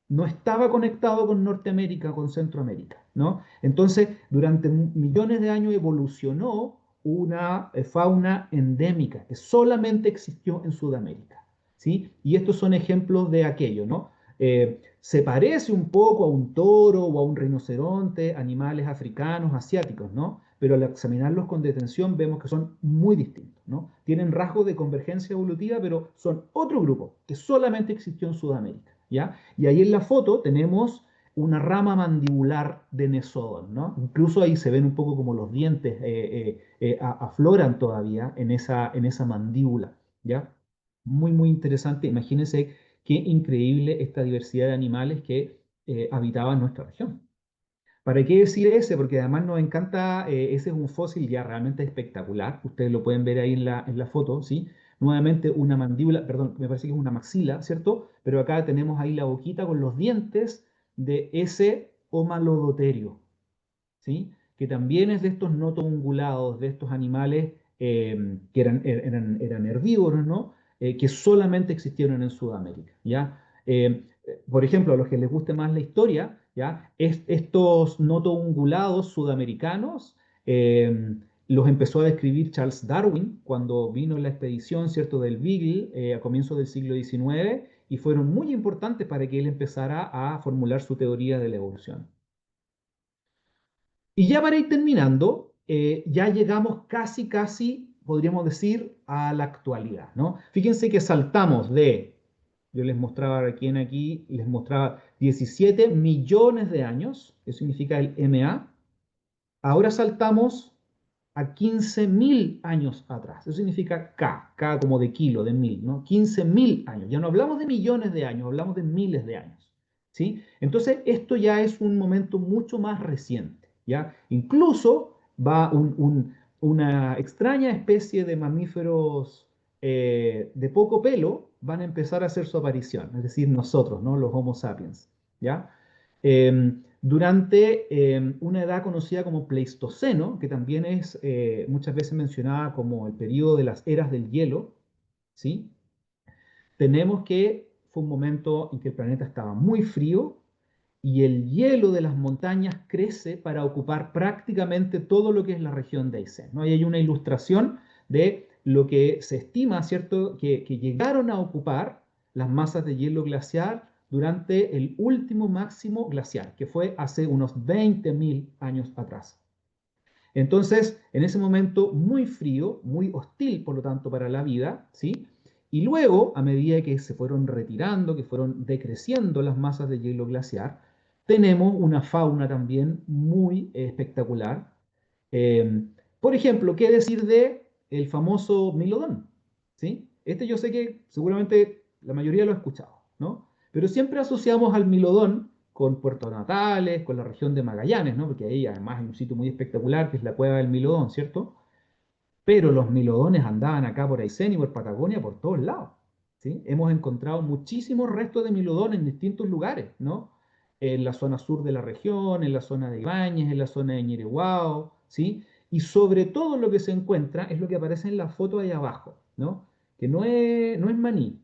No estaba conectado con Norteamérica, con Centroamérica, ¿no? Entonces, durante millones de años evolucionó una fauna endémica que solamente existió en Sudamérica, ¿sí? Y estos son ejemplos de aquello, ¿no? Se parece un poco a un toro o a un rinoceronte, animales africanos, asiáticos, ¿no? Pero al examinarlos con detención vemos que son muy distintos, ¿no? Tienen rasgos de convergencia evolutiva, pero son otro grupo que solamente existió en Sudamérica, ¿ya? Y ahí en la foto tenemos una rama mandibular de Nesodon, ¿no? Incluso ahí se ven un poco como los dientes afloran todavía en esa mandíbula, ¿ya? Muy, muy interesante. Imagínense qué increíble esta diversidad de animales que habitaban nuestra región. ¿Para qué decir ese? Porque además nos encanta, ese es un fósil ya realmente espectacular. Ustedes lo pueden ver ahí en la foto, ¿sí? Nuevamente una mandíbula, perdón, me parece que es una maxila, ¿cierto? Pero acá tenemos ahí la boquita con los dientes de ese Homalodoterio, ¿sí? Que también es de estos notoungulados, de estos animales que eran herbívoros, ¿no? Que solamente existieron en Sudamérica, ¿ya? Por ejemplo, a los que les guste más la historia, ¿ya? Estos notoungulados sudamericanos los empezó a describir Charles Darwin cuando vino en la expedición, ¿cierto?, del Beagle a comienzos del siglo XIX, y fueron muy importantes para que él empezara a formular su teoría de la evolución. Y ya para ir terminando, ya llegamos casi, casi, podríamos decir, a la actualidad, ¿no? Fíjense que saltamos yo les mostraba aquí, les mostraba 17 millones de años, eso significa el MA. Ahora saltamos a 15.000 años atrás, eso significa K como de kilo, de mil, ¿no? 15.000 años, ya no hablamos de millones de años, hablamos de miles de años, ¿sí? Entonces, esto ya es un momento mucho más reciente, ¿ya? Incluso va una extraña especie de mamíferos de poco pelo, van a empezar a hacer su aparición, es decir, nosotros, ¿no? Los Homo sapiens, ¿ya? Durante una edad conocida como Pleistoceno, que también es muchas veces mencionada como el periodo de las eras del hielo, ¿sí? Tenemos que fue un momento en que el planeta estaba muy frío y el hielo de las montañas crece para ocupar prácticamente todo lo que es la región de Aysén, ¿no? Y hay una ilustración de lo que se estima, ¿cierto?, que llegaron a ocupar las masas de hielo glaciar durante el último máximo glaciar, que fue hace unos 20.000 años atrás. Entonces, en ese momento muy frío, muy hostil, por lo tanto, para la vida, ¿sí? Y luego, a medida que se fueron retirando, que fueron decreciendo las masas de hielo glaciar, tenemos una fauna también muy espectacular. Eh, por ejemplo, ¿qué decir de el famoso Milodón? ¿Sí? Este yo sé que seguramente la mayoría lo ha escuchado, ¿no? Pero siempre asociamos al Milodón con Puerto Natales, con la región de Magallanes, ¿no? Porque ahí además hay un sitio muy espectacular que es la Cueva del Milodón, ¿cierto? Pero los milodones andaban acá por Aysén y por Patagonia por todos lados, ¿sí? Hemos encontrado muchísimos restos de milodón en distintos lugares, ¿no? En la zona sur de la región, en la zona de Ibáñez, en la zona de Ñireguao, ¿sí? Y sobre todo lo que se encuentra es lo que aparece en la foto ahí abajo, ¿no? Que no es maní,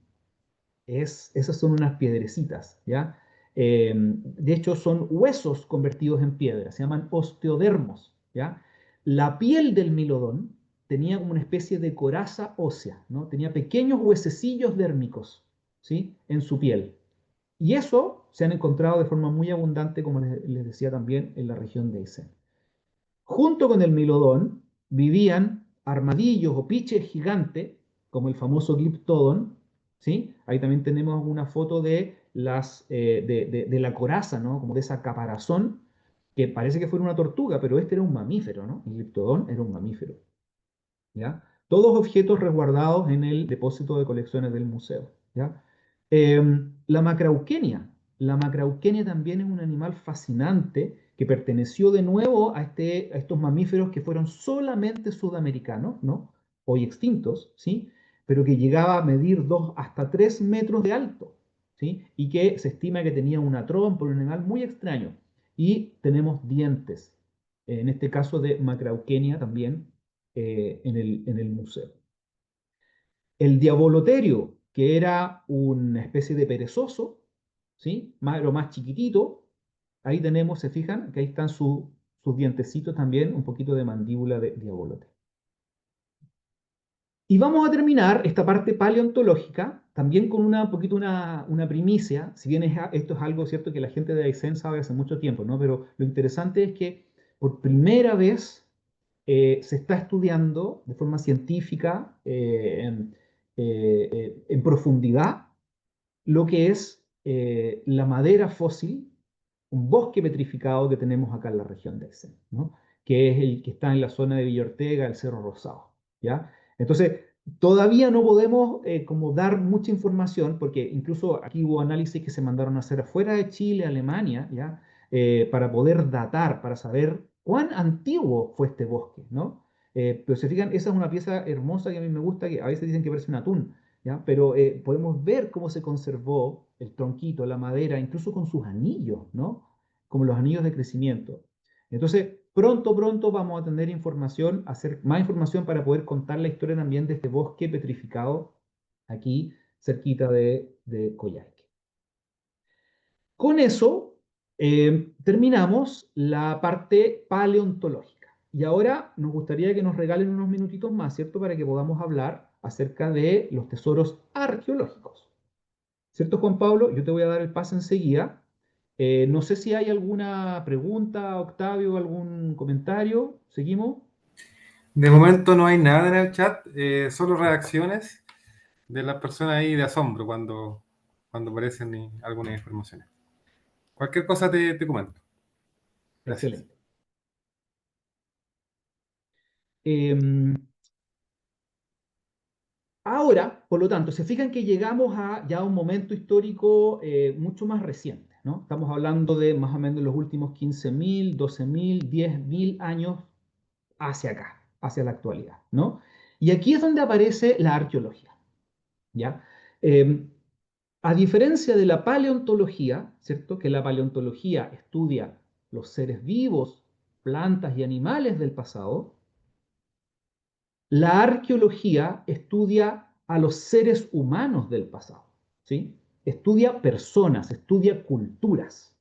esas son unas piedrecitas, ¿ya? De hecho, son huesos convertidos en piedra, se llaman osteodermos, ¿ya? La piel del milodón tenía como una especie de coraza ósea, ¿no? Tenía pequeños huesecillos dérmicos, ¿sí? En su piel. Y eso se han encontrado de forma muy abundante, como les decía también, en la región de Aysén. Junto con el milodón vivían armadillos o piches gigantes, como el famoso Glyptodon, ¿sí? Ahí también tenemos una foto de, de la coraza, ¿no? Como de esa caparazón, que parece que fuera una tortuga, pero este era un mamífero, ¿no? El Glyptodon era un mamífero, ¿ya? Todos objetos resguardados en el depósito de colecciones del museo, ¿ya? La macrauquenia. La macrauquenia también es un animal fascinante que perteneció de nuevo a estos mamíferos que fueron solamente sudamericanos, ¿no? Hoy extintos, ¿sí? Pero que llegaba a medir 2 hasta 3 metros de alto, ¿sí? Y que se estima que tenía una trompa, un animal muy extraño. Y tenemos dientes, en este caso de macrauquenia también, en el museo. El diaboloterio, que era una especie de perezoso, ¿sí? Lo más chiquitito, ahí tenemos, se fijan, que ahí están sus dientecitos también, un poquito de mandíbula de diaboloterio. Y vamos a terminar esta parte paleontológica también con un poquito una primicia, si bien esto es algo cierto que la gente de Aysén sabe hace mucho tiempo, ¿no? Pero lo interesante es que por primera vez se está estudiando de forma científica, en profundidad, lo que es la madera fósil, un bosque petrificado que tenemos acá en la región de Aysén, ¿no? Que es el que está en la zona de Villa Ortega, el Cerro Rosado, ¿ya? Entonces, todavía no podemos como dar mucha información, porque incluso aquí hubo análisis que se mandaron a hacer afuera de Chile, Alemania, ¿ya? Para poder datar, para saber cuán antiguo fue este bosque, ¿no? Pero se fijan, esa es una pieza hermosa que a mí me gusta, que a veces dicen que parece un atún, ¿ya? Pero podemos ver cómo se conservó el tronquito, la madera, incluso con sus anillos, ¿no? Como los anillos de crecimiento. Entonces, pronto vamos a tener información, hacer más información para poder contar la historia también de este bosque petrificado aquí cerquita de Coyhaique. Con eso terminamos la parte paleontológica. Y ahora nos gustaría que nos regalen unos minutitos más, ¿cierto? Para que podamos hablar acerca de los tesoros arqueológicos. ¿Cierto, Juan Pablo? Yo te voy a dar el pase enseguida. No sé si hay alguna pregunta, Octavio, algún comentario. ¿Seguimos? De momento no hay nada en el chat, solo reacciones de las personas ahí de asombro cuando aparecen algunas informaciones. Cualquier cosa te comento. Gracias. Excelente. Em, Ahora, por lo tanto, se fijan que llegamos a ya un momento histórico mucho más reciente, ¿no? Estamos hablando de más o menos los últimos 15.000, 12.000, 10.000 años hacia acá, hacia la actualidad, ¿no? Y aquí es donde aparece la arqueología, ¿ya? Eh, a diferencia de la paleontología, ¿cierto? Que la paleontología estudia los seres vivos, plantas y animales del pasado, la arqueología estudia a los seres humanos del pasado, ¿sí? Estudia personas, estudia culturas.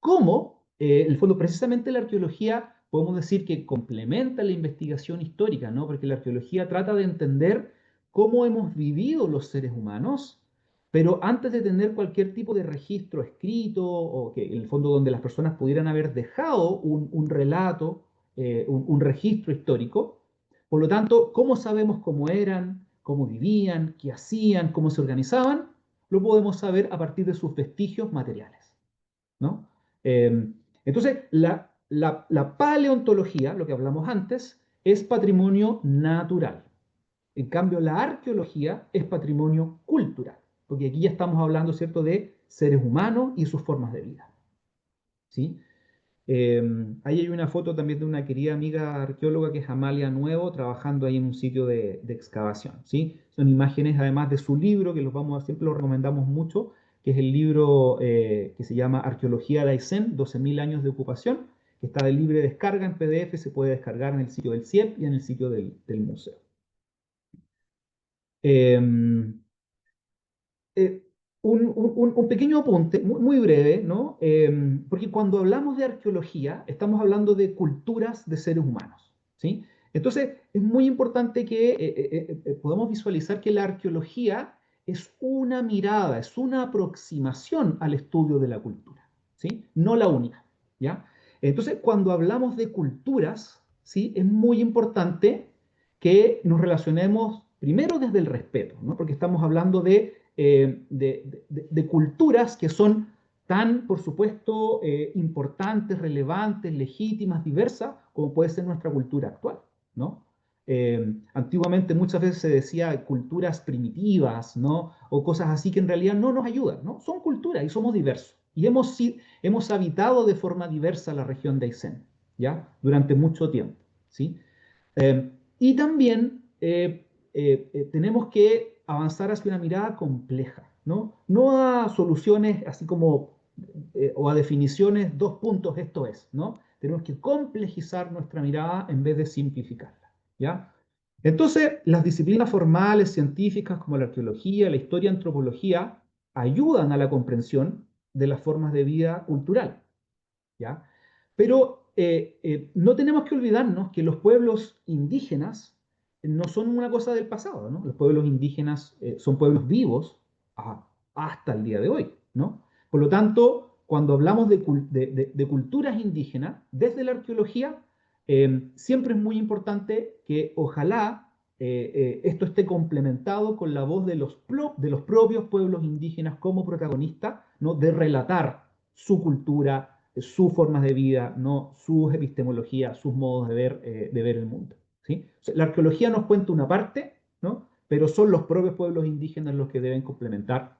¿Cómo? En el fondo, precisamente la arqueología podemos decir que complementa la investigación histórica, ¿no? Porque la arqueología trata de entender cómo hemos vivido los seres humanos, pero antes de tener cualquier tipo de registro escrito o que en el fondo donde las personas pudieran haber dejado un relato, un registro histórico. Por lo tanto, ¿cómo sabemos cómo eran, cómo vivían, qué hacían, cómo se organizaban? Lo podemos saber a partir de sus vestigios materiales, ¿no? Entonces, la paleontología, lo que hablamos antes, es patrimonio natural. En cambio, la arqueología es patrimonio cultural, porque aquí ya estamos hablando, ¿cierto?, de seres humanos y sus formas de vida, ¿sí? Eh, Ahí hay una foto también de una querida amiga arqueóloga que es Amalia Nuevo, trabajando ahí en un sitio de excavación, ¿sí? Son imágenes además de su libro, que siempre lo recomendamos mucho, que es el libro que se llama Arqueología de Aysén, 12.000 años de ocupación, que está de libre descarga en PDF, se puede descargar en el sitio del CIEP y en el sitio del museo. Eh, eh, un pequeño apunte, muy breve, ¿no? Porque cuando hablamos de arqueología, estamos hablando de culturas de seres humanos, ¿sí? Entonces, es muy importante que podamos visualizar que la arqueología es una mirada, es una aproximación al estudio de la cultura, ¿sí? No la única, ¿ya? Entonces, cuando hablamos de culturas, ¿sí? Es muy importante que nos relacionemos primero desde el respeto, ¿no? Porque estamos hablando de culturas que son tan, por supuesto, importantes, relevantes, legítimas, diversas, como puede ser nuestra cultura actual, ¿no? Antiguamente muchas veces se decía culturas primitivas, ¿no? O cosas así que en realidad no nos ayudan, ¿no? Son culturas y somos diversos. Y hemos habitado de forma diversa la región de Aysén, ¿ya? Durante mucho tiempo, ¿sí? Y también tenemos que avanzar hacia una mirada compleja, ¿no? No a soluciones así como, o a definiciones, dos puntos, esto es, ¿no? Tenemos que complejizar nuestra mirada en vez de simplificarla, ¿ya? Entonces, las disciplinas formales, científicas, como la arqueología, la historia, antropología, ayudan a la comprensión de las formas de vida cultural, ¿ya? Pero no tenemos que olvidarnos que los pueblos indígenas no son una cosa del pasado, ¿no? Los pueblos indígenas son pueblos vivos hasta el día de hoy, ¿no? Por lo tanto, cuando hablamos de culturas indígenas, desde la arqueología, siempre es muy importante que ojalá esto esté complementado con la voz de los propios pueblos indígenas como protagonistas, ¿no? De relatar su cultura, sus formas de vida, ¿no? Sus epistemologías, sus modos de ver el mundo, ¿sí? O sea, la arqueología nos cuenta una parte, ¿no? Pero son los propios pueblos indígenas los que deben complementar,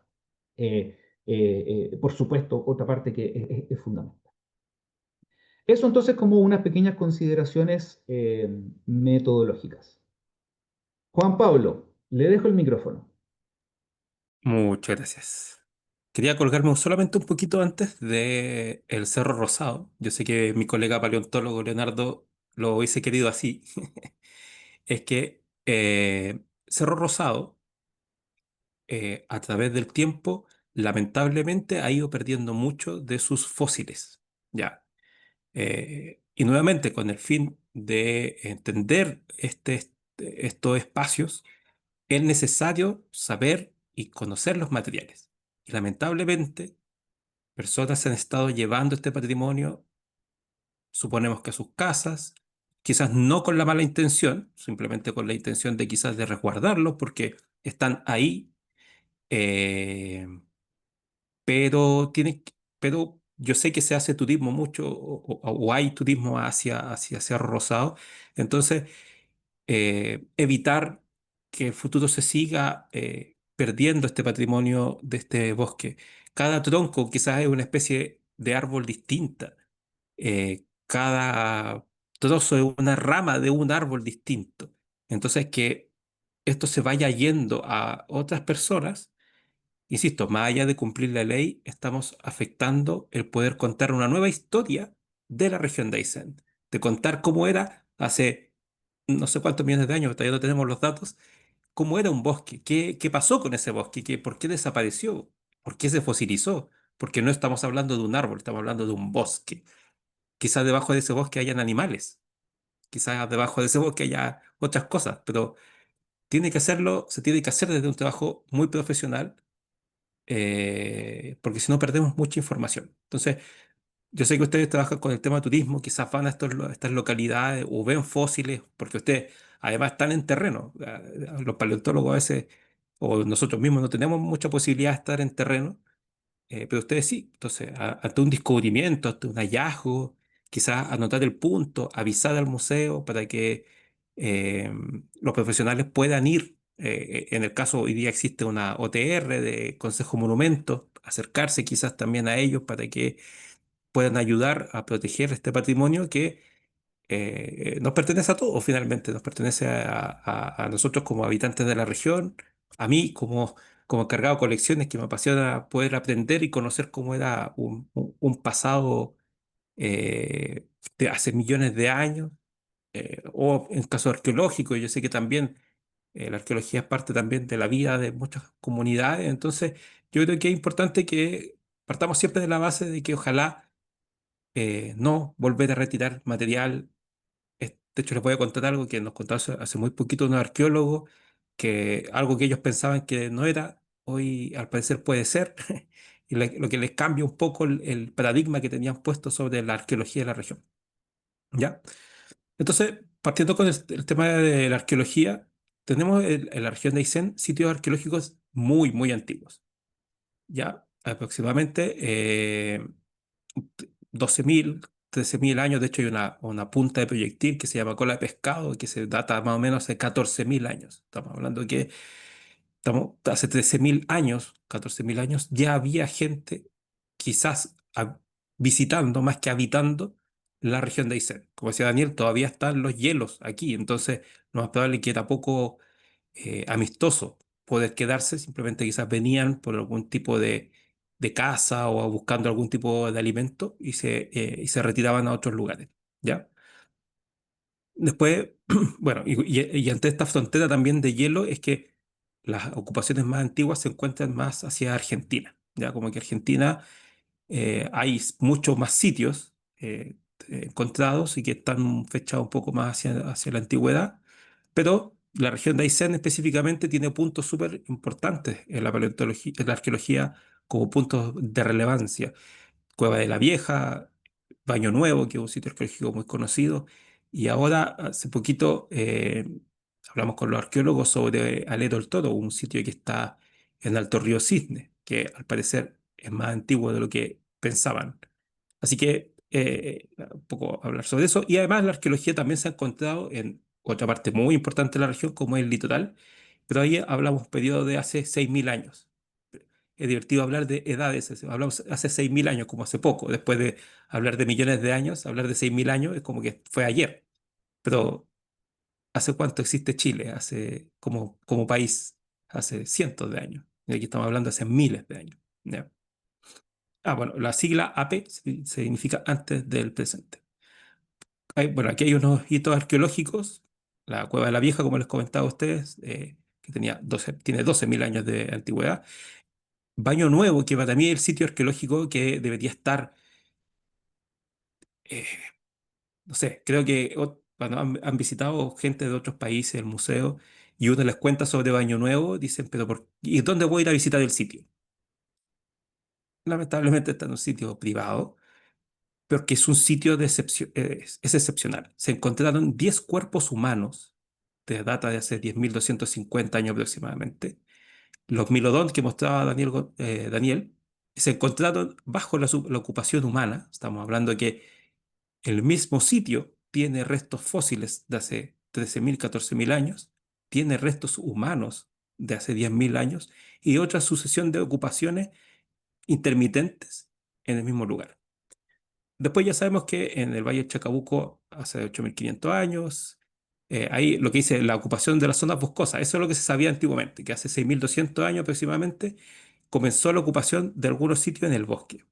por supuesto, otra parte que es fundamental. Eso entonces como unas pequeñas consideraciones metodológicas. Juan Pablo, le dejo el micrófono. Muchas gracias. Quería colgarme solamente un poquito antes de el Cerro Rosado. Yo sé que mi colega paleontólogo Leonardo lo hubiese querido así. Es que Cerro Rosado, a través del tiempo, lamentablemente ha ido perdiendo mucho de sus fósiles. Ya. Y nuevamente, con el fin de entender estos espacios, es necesario saber y conocer los materiales. Y lamentablemente, personas han estado llevando este patrimonio, suponemos que a sus casas, quizás no con la mala intención, simplemente con la intención de quizás de resguardarlos porque están ahí, eh, pero yo sé que se hace turismo mucho o hay turismo hacia Cerro Rosado, entonces evitar que el futuro se siga perdiendo este patrimonio de este bosque. Cada tronco quizás es una especie de árbol distinta. Cada trozo es una rama de un árbol distinto. Entonces, que esto se vaya yendo a otras personas, insisto, más allá de cumplir la ley, estamos afectando el poder contar una nueva historia de la región de Aysén, de contar cómo era hace no sé cuántos millones de años, todavía no tenemos los datos, cómo era un bosque, qué pasó con ese bosque, por qué desapareció, por qué se fosilizó, porque no estamos hablando de un árbol, estamos hablando de un bosque. quizás debajo de ese bosque hayan animales, quizás debajo de ese bosque haya otras cosas, pero se tiene que hacer desde un trabajo muy profesional, porque si no perdemos mucha información. Entonces, yo sé que ustedes trabajan con el tema de turismo, quizás van a estas localidades o ven fósiles, porque ustedes además están en terreno. Los paleontólogos a veces, o nosotros mismos, no tenemos mucha posibilidad de estar en terreno, pero ustedes sí. Entonces, ante un descubrimiento, ante un hallazgo, quizás anotar el punto, avisar al museo para que eh, los profesionales puedan ir. En el caso, hoy día existe una OTR de Consejo Monumento, acercarse quizás también a ellos para que puedan ayudar a proteger este patrimonio que nos pertenece a todos finalmente, nos pertenece a nosotros como habitantes de la región, a mí como encargado de colecciones que me apasiona poder aprender y conocer cómo era un pasado de hace millones de años, o en caso arqueológico, yo sé que también la arqueología es parte también de la vida de muchas comunidades, entonces yo creo que es importante que partamos siempre de la base de que ojalá no volver a retirar material. De hecho, les voy a contar algo que nos contó hace muy poquito un arqueólogo, que algo que ellos pensaban que no era, hoy al parecer puede ser, y lo que les cambia un poco el paradigma que tenían puesto sobre la arqueología de la región. ¿Ya? Entonces, partiendo con el tema de la arqueología, tenemos en la región de Aysén sitios arqueológicos muy, muy antiguos. ¿Ya? Aproximadamente 12.000, 13.000 años. De hecho, hay una punta de proyectil que se llama cola de pescado, que se data más o menos hace 14.000 años. Estamos hablando que hace 13.000 años, 14.000 años, ya había gente quizás visitando más que habitando la región de Aysén. Como decía Daniel, todavía están los hielos aquí, entonces lo más probable es que era poco amistoso poder quedarse, simplemente quizás venían por algún tipo de caza o buscando algún tipo de alimento y se retiraban a otros lugares, ¿ya? Después, bueno, y ante esta frontera también de hielo es que las ocupaciones más antiguas se encuentran más hacia Argentina, ¿ya? Como que Argentina hay muchos más sitios encontrados y que están fechados un poco más hacia la antigüedad, pero la región de Aysén específicamente tiene puntos súper importantes en la paleontología, en la arqueología, como puntos de relevancia. Cueva de la Vieja, Baño Nuevo, que es un sitio arqueológico muy conocido, y ahora hace poquito hablamos con los arqueólogos sobre Aledo del Toro, un sitio que está en Alto Río Cisne, que al parecer es más antiguo de lo que pensaban. Así que un poco hablar sobre eso. Y además la arqueología también se ha encontrado en otra parte muy importante de la región, como es el litoral, pero ahí hablamos un periodo de hace 6.000 años. Es divertido hablar de edades, hablamos hace 6.000 años, como hace poco. Después de hablar de millones de años, hablar de 6.000 años es como que fue ayer. Pero ¿hace cuánto existe Chile? Como país, hace cientos de años. Y aquí estamos hablando hace miles de años. ¿Ya? Bueno, la sigla AP significa antes del presente. Bueno, aquí hay unos hitos arqueológicos. La Cueva de la Vieja, como les comentaba a ustedes, que tiene 12.000 años de antigüedad. Baño Nuevo, que para mí es el sitio arqueológico que debería estar, eh, no sé, creo que cuando han visitado gente de otros países el museo y uno les cuenta sobre Baño Nuevo, dicen, pero ¿y dónde voy a ir a visitar el sitio? Lamentablemente está en un sitio privado, pero que es un sitio es excepcional. Se encontraron 10 cuerpos humanos de data de hace 10.250 años aproximadamente. Los Milodón que mostraba Daniel, se encontraron bajo la ocupación humana. Estamos hablando de que el mismo sitio tiene restos fósiles de hace 13.000, 14.000 años, tiene restos humanos de hace 10.000 años y otra sucesión de ocupaciones intermitentes en el mismo lugar. Después ya sabemos que en el Valle del Chacabuco hace 8.500 años, ahí lo que dice la ocupación de las zonas boscosas, eso es lo que se sabía antiguamente, que hace 6.200 años aproximadamente comenzó la ocupación de algunos sitios en el bosque.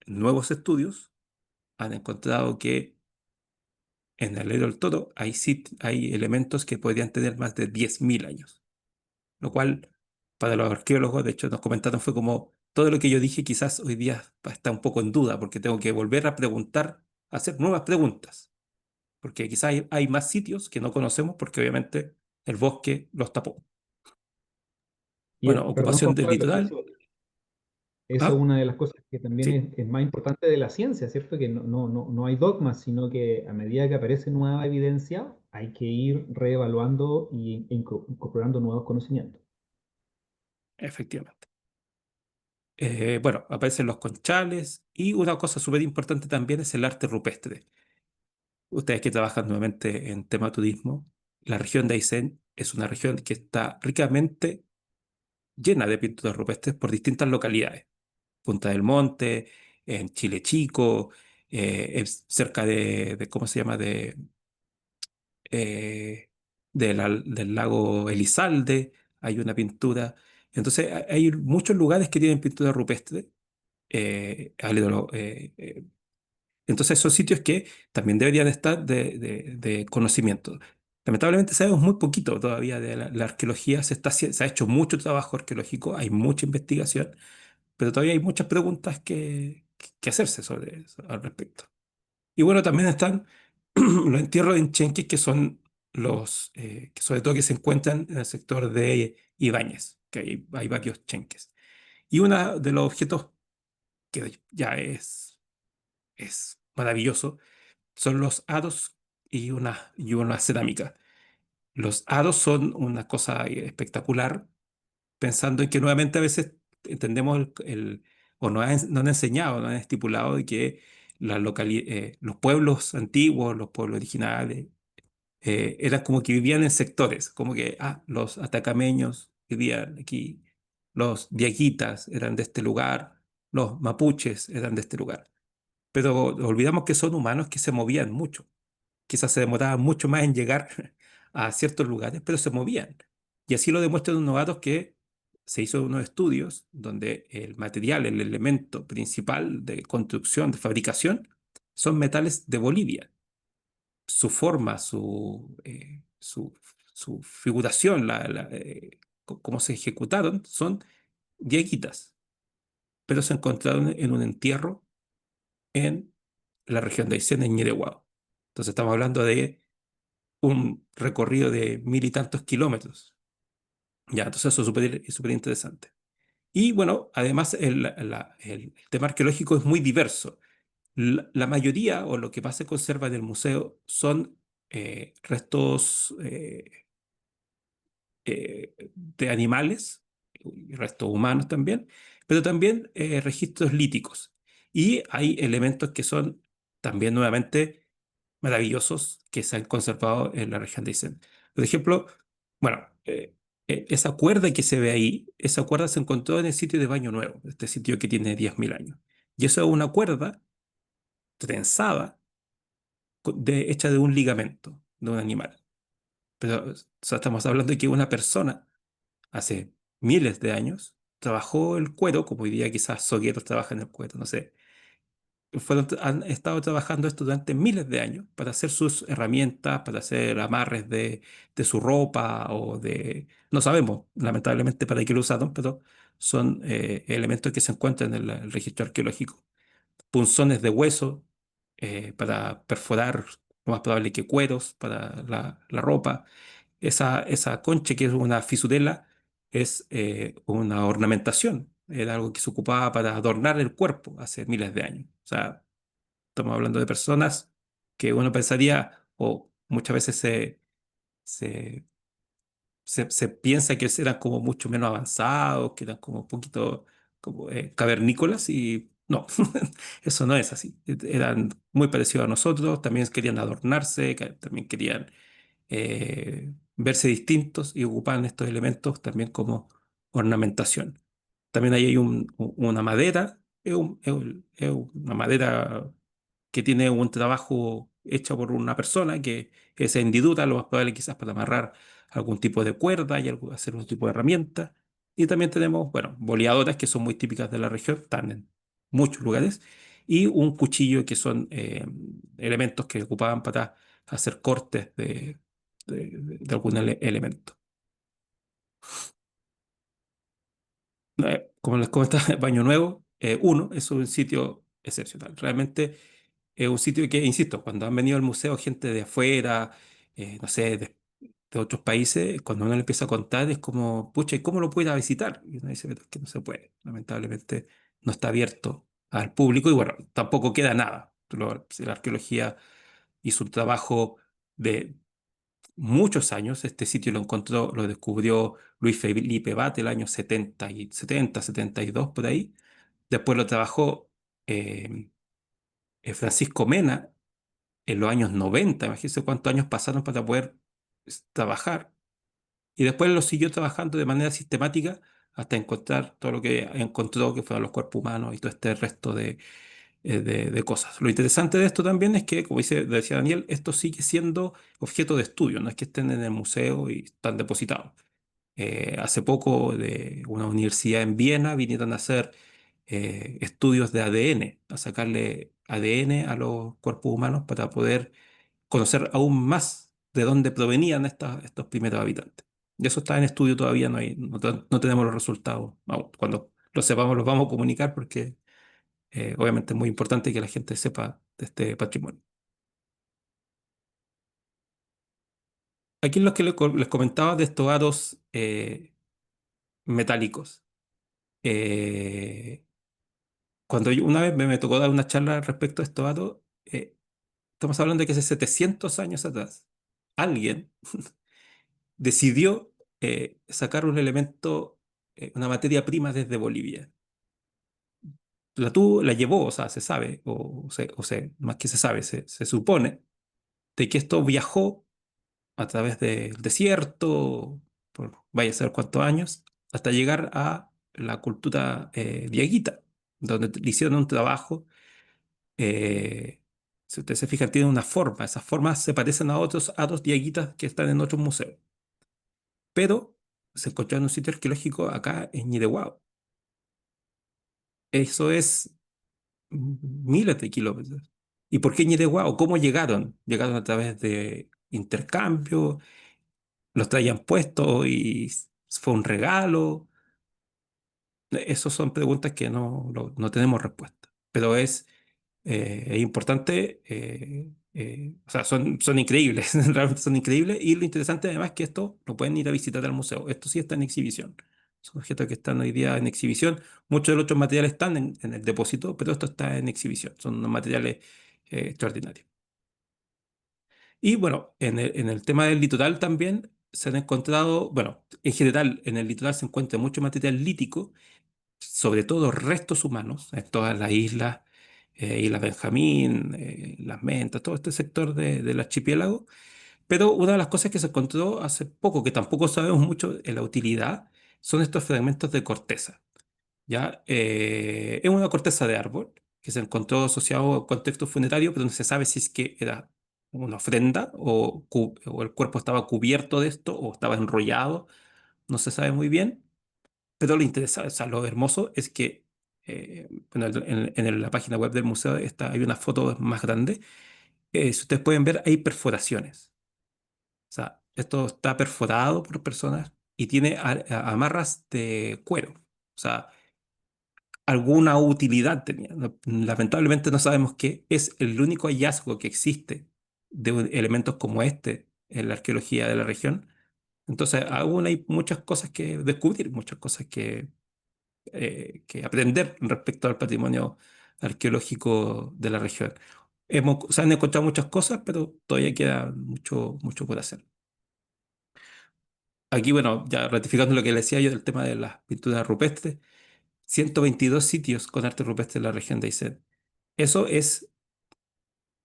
Nuevos estudios han encontrado que en el Alero del Toro hay elementos que podrían tener más de 10.000 años, lo cual para los arqueólogos, de hecho, nos comentaron fue como todo lo que yo dije quizás hoy día está un poco en duda porque tengo que volver a preguntar hacer nuevas preguntas, porque quizás hay más sitios que no conocemos porque obviamente el bosque los tapó. Y Bueno, perdón, ocupación Juan del Pablo, litoral. eso es Ah, una de las cosas que también sí, es más importante de la ciencia, ¿cierto? Que no hay dogmas, sino que a medida que aparece nueva evidencia, hay que ir reevaluando e incorporando nuevos conocimientos. efectivamente. Bueno, aparecen los conchales y una cosa súper importante también es el arte rupestre. Ustedes que trabajan nuevamente en tema turismo, la región de Aysén es una región que está ricamente llena de pinturas rupestres por distintas localidades. Punta del Monte, en Chile Chico, es cerca ¿cómo se llama? Eh, del lago Elizalde, hay una pintura. Entonces, hay muchos lugares que tienen pintura rupestre. al hidro- eh, eh, entonces, son sitios que también deberían estar de conocimiento. Lamentablemente sabemos muy poquito todavía de la arqueología, se ha hecho mucho trabajo arqueológico, hay mucha investigación, pero todavía hay muchas preguntas que hacerse sobre eso, al respecto. Y bueno, también están los entierros en Chenques, que son que sobre todo que se encuentran en el sector de Ibáñez, que hay varios Chenques. Y uno de los objetos que ya es maravilloso son los hados y una cerámica. Los hados son una cosa espectacular, pensando en que nuevamente a veces entendemos o nos han enseñado, nos han estipulado de que los pueblos antiguos, los pueblos originales, eran como que vivían en sectores, como que los atacameños vivían aquí, los diaguitas eran de este lugar, los mapuches eran de este lugar. Pero olvidamos que son humanos que se movían mucho. Quizás se demoraban mucho más en llegar a ciertos lugares, pero se movían. Y así lo demuestran unos datos que se hizo unos estudios donde el material, el elemento principal de construcción, de fabricación, son metales de Bolivia. Su forma, su figuración, cómo se ejecutaron, son dieguitas, pero se encontraron en un entierro en la región de Aysén, en Ñerehuao. Entonces estamos hablando de un recorrido de mil y tantos kilómetros. Ya, entonces eso es súper interesante. Y bueno, además el tema arqueológico es muy diverso. La mayoría, o lo que más se conserva en el museo, son restos de animales, y restos humanos también, pero también registros líticos. Y hay elementos que son también nuevamente maravillosos que se han conservado en la región de Aysén. Por ejemplo, bueno, esa cuerda que se ve ahí, esa cuerda se encontró en el sitio de Baño Nuevo, este sitio que tiene 10.000 años. Y eso es una cuerda trenzada, hecha de un ligamento de un animal. Pero o sea, estamos hablando de que una persona hace miles de años trabajó el cuero, como hoy día quizás zogueros trabajan el cuero, no sé. Han estado trabajando esto durante miles de años para hacer sus herramientas, para hacer amarres de su ropa No sabemos, lamentablemente, para qué lo usaron, pero son elementos que se encuentran en el registro arqueológico. Punzones de hueso para perforar, lo más probable que cueros para la ropa. Esa concha, que es una fisurela, es una ornamentación. Era algo que se ocupaba para adornar el cuerpo hace miles de años. O sea, estamos hablando de personas que uno pensaría, o muchas veces se piensa que eran como mucho menos avanzados, que eran como un poquito como, cavernícolas, y no, eso no es así. Eran muy parecidos a nosotros, también querían adornarse, también querían verse distintos y ocupaban estos elementos también como ornamentación. También ahí hay una madera, es una madera que tiene un trabajo hecho por una persona que es hendidura, lo más probable quizás para amarrar algún tipo de cuerda y hacer un tipo de herramienta. Y también tenemos, bueno, boleadoras que son muy típicas de la región, están en muchos lugares, y un cuchillo que son elementos que ocupaban para hacer cortes de algún elemento. Como les comentaba, Baño Nuevo, uno, es un sitio excepcional. Realmente es un sitio que, insisto, cuando han venido al museo gente de afuera, no sé, de otros países, cuando uno le empieza a contar es como, pucha, ¿y cómo lo puede ir a visitar? Y uno dice, pero es que no se puede, lamentablemente no está abierto al público y bueno, tampoco queda nada. Si la arqueología hizo un trabajo de muchos años. Este sitio lo encontró, lo descubrió Luis Felipe Bat el año 72 por ahí. Después lo trabajó eh, Francisco Mena en los años 90. Imagínense cuántos años pasaron para poder trabajar. Y después lo siguió trabajando de manera sistemática hasta encontrar todo lo que encontró, que fueron los cuerpos humanos y todo este resto de cosas. Lo interesante de esto también es que, como decía Daniel, esto sigue siendo objeto de estudio, no es que estén en el museo y están depositados. Hace poco de una universidad en Viena vinieron a hacer estudios de ADN, a sacarle ADN a los cuerpos humanos para poder conocer aún más de dónde provenían estos primeros habitantes. Y eso está en estudio todavía, no tenemos los resultados. Vamos, cuando lo sepamos los vamos a comunicar porque obviamente es muy importante que la gente sepa de este patrimonio. Aquí los que les comentaba de estos aros metálicos. Eh, Cuando una vez me tocó dar una charla respecto a estos aros, estamos hablando de que hace 700 años atrás, alguien decidió sacar un elemento, una materia prima desde Bolivia. La llevó, o sea, se sabe, más que se sabe, se supone de que esto viajó a través del desierto, por vaya a saber cuántos años, hasta llegar a la cultura diaguita, donde le hicieron un trabajo. Si ustedes se fijan, tiene una forma. Esas formas se parecen a otros aros diaguitas que están en otros museos. Pero se encontró en un sitio arqueológico acá en Ñideguao. Eso es miles de kilómetros. ¿Y por qué Ñideguao? ¿Cómo llegaron? Llegaron a través de intercambio, los traían puestos y fue un regalo. Esas son preguntas que no tenemos respuesta. Pero es importante, o sea, son increíbles, realmente son increíbles. Y lo interesante además es que esto lo pueden ir a visitar al museo. Esto sí está en exhibición. Son objetos que están hoy día en exhibición. Muchos de los otros materiales están en el depósito, pero esto está en exhibición. Son unos materiales extraordinarios. Y bueno, en el tema del litoral también se han encontrado, bueno, en general en el litoral se encuentra mucho material lítico, sobre todo restos humanos, en todas las islas, Islas Benjamín, Las Mentas, todo este sector del archipiélago. Pero una de las cosas que se encontró hace poco, que tampoco sabemos mucho en la utilidad, son estos fragmentos de corteza. ¿Ya? Es una corteza de árbol que se encontró asociado a contexto funerario, pero no se sabe si es que era una ofrenda o el cuerpo estaba cubierto de esto o estaba enrollado, no se sabe muy bien. Pero lo interesante, o sea, lo hermoso es que bueno, la página web del museo hay una foto más grande. Si ustedes pueden ver, hay perforaciones. O sea, esto está perforado por personas y tiene amarras de cuero. O sea, alguna utilidad tenía. Lamentablemente no sabemos qué. Es el único hallazgo que existe de elementos como este en la arqueología de la región. Entonces, aún hay muchas cosas que descubrir, muchas cosas que aprender respecto al patrimonio arqueológico de la región. Se han encontrado muchas cosas, pero todavía queda mucho, mucho por hacer. Aquí, bueno, ya ratificando lo que le decía yo del tema de las pinturas rupestres, 122 sitios con arte rupestre en la región de Aysén. Eso es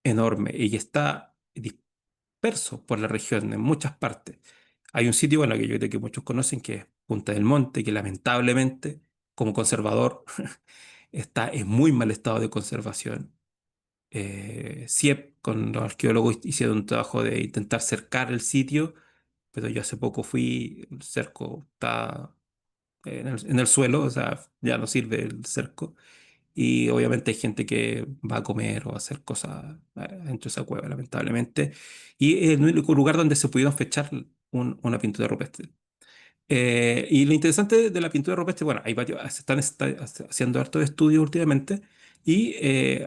enorme y está disperso por la región en muchas partes. Hay un sitio, bueno, que yo creo que muchos conocen, que es Punta del Monte, que lamentablemente, como conservador, está en muy mal estado de conservación. CIEP con los arqueólogos hicieron un trabajo de intentar cercar el sitio, pero yo hace poco fui, el cerco está en el suelo, o sea, ya no sirve el cerco. Y obviamente hay gente que va a comer o a hacer cosas dentro de esa cueva, lamentablemente. Y es el único lugar donde se pudieron fechar una pintura rupestre. Y lo interesante de la pintura rupestre, bueno, hay varios, se están haciendo hartos estudios últimamente, Y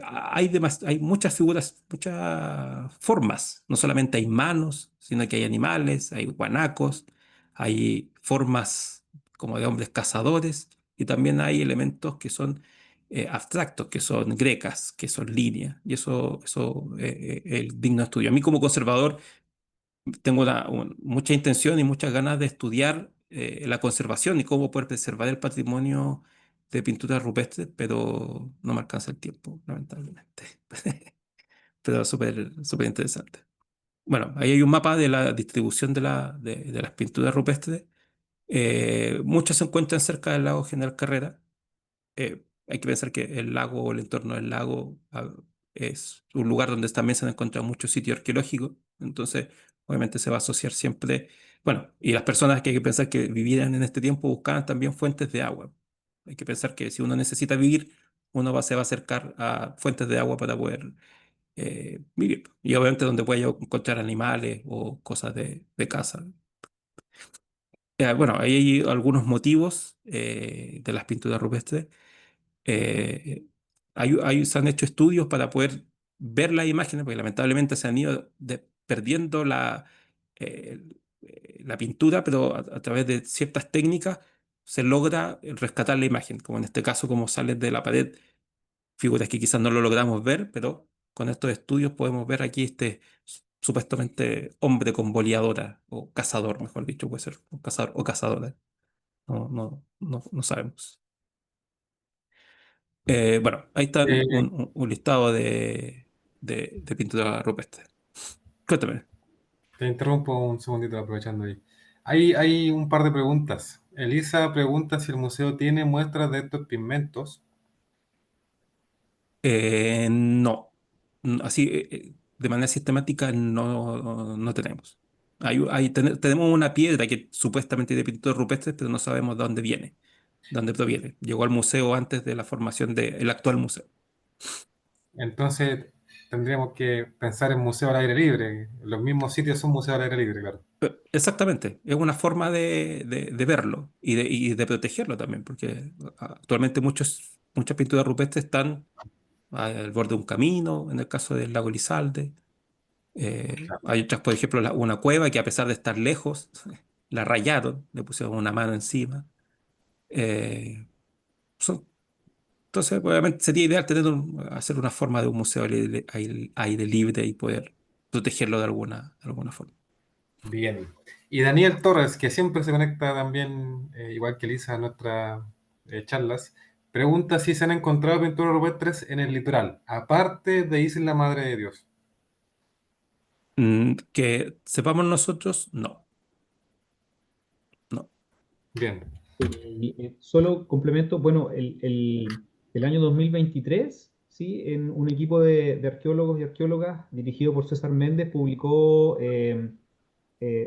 hay muchas figuras, muchas formas. No solamente hay manos, sino que hay animales, hay guanacos, hay formas como de hombres cazadores y también hay elementos que son abstractos, que son grecas, que son líneas. Y eso es digno de estudio. A mí como conservador tengo mucha intención y muchas ganas de estudiar la conservación y cómo poder preservar el patrimonio de pinturas rupestres, pero no me alcanza el tiempo, lamentablemente. Pero súper interesante. Bueno, ahí hay un mapa de la distribución de las pinturas rupestres. Muchas se encuentran cerca del lago General Carrera. Hay que pensar que el lago o el entorno del lago es un lugar donde también se han encontrado muchos sitios arqueológicos, entonces obviamente se va a asociar siempre, bueno, y las personas que hay que pensar que vivían en este tiempo buscaban también fuentes de agua. Hay que pensar que si uno necesita vivir, se va a acercar a fuentes de agua para poder vivir. Y obviamente donde pueda yo encontrar animales o cosas de casa. Bueno, ahí hay algunos motivos de las pinturas rupestres. eh, Se han hecho estudios para poder ver las imágenes, porque lamentablemente se han ido perdiendo eh, la pintura, pero a través de ciertas técnicas se logra rescatar la imagen, como en este caso, como salen de la pared, figuras que quizás no lo logramos ver, pero con estos estudios podemos ver aquí este supuestamente hombre con boleadora, o cazador, mejor dicho, puede ser, o cazador o cazadora, no sabemos. Bueno, ahí está Eh, un listado de pintura rupestre. Cuéntame. Te interrumpo un segundito aprovechando ahí. Hay un par de preguntas. Elisa pregunta si el museo tiene muestras de estos pigmentos. No. Así, de manera sistemática no tenemos. Tenemos una piedra que supuestamente es de pintura rupestre, pero no sabemos de dónde viene, de dónde proviene. Llegó al museo antes de la formación del actual museo. Entonces tendríamos que pensar en museo al aire libre. Los mismos sitios son museos al aire libre, claro. Exactamente, es una forma de verlo y de protegerlo también, porque actualmente muchas pinturas rupestres están al borde de un camino, en el caso del lago Elizalde. Hay otras, por ejemplo, una cueva que a pesar de estar lejos, la rayaron, le pusieron una mano encima. Eh, son- entonces, obviamente sería ideal hacer una forma de un museo aire libre y poder protegerlo de alguna forma. Bien. Y Daniel Torres, que siempre se conecta también, igual que Elisa, a nuestras charlas, pregunta si se han encontrado pinturas rupestres en el litoral, aparte de Isla Madre de Dios. Que sepamos nosotros, no, no. Bien, Solo complemento, bueno, el año 2023, ¿sí? En un equipo de arqueólogos y arqueólogas dirigido por César Méndez publicó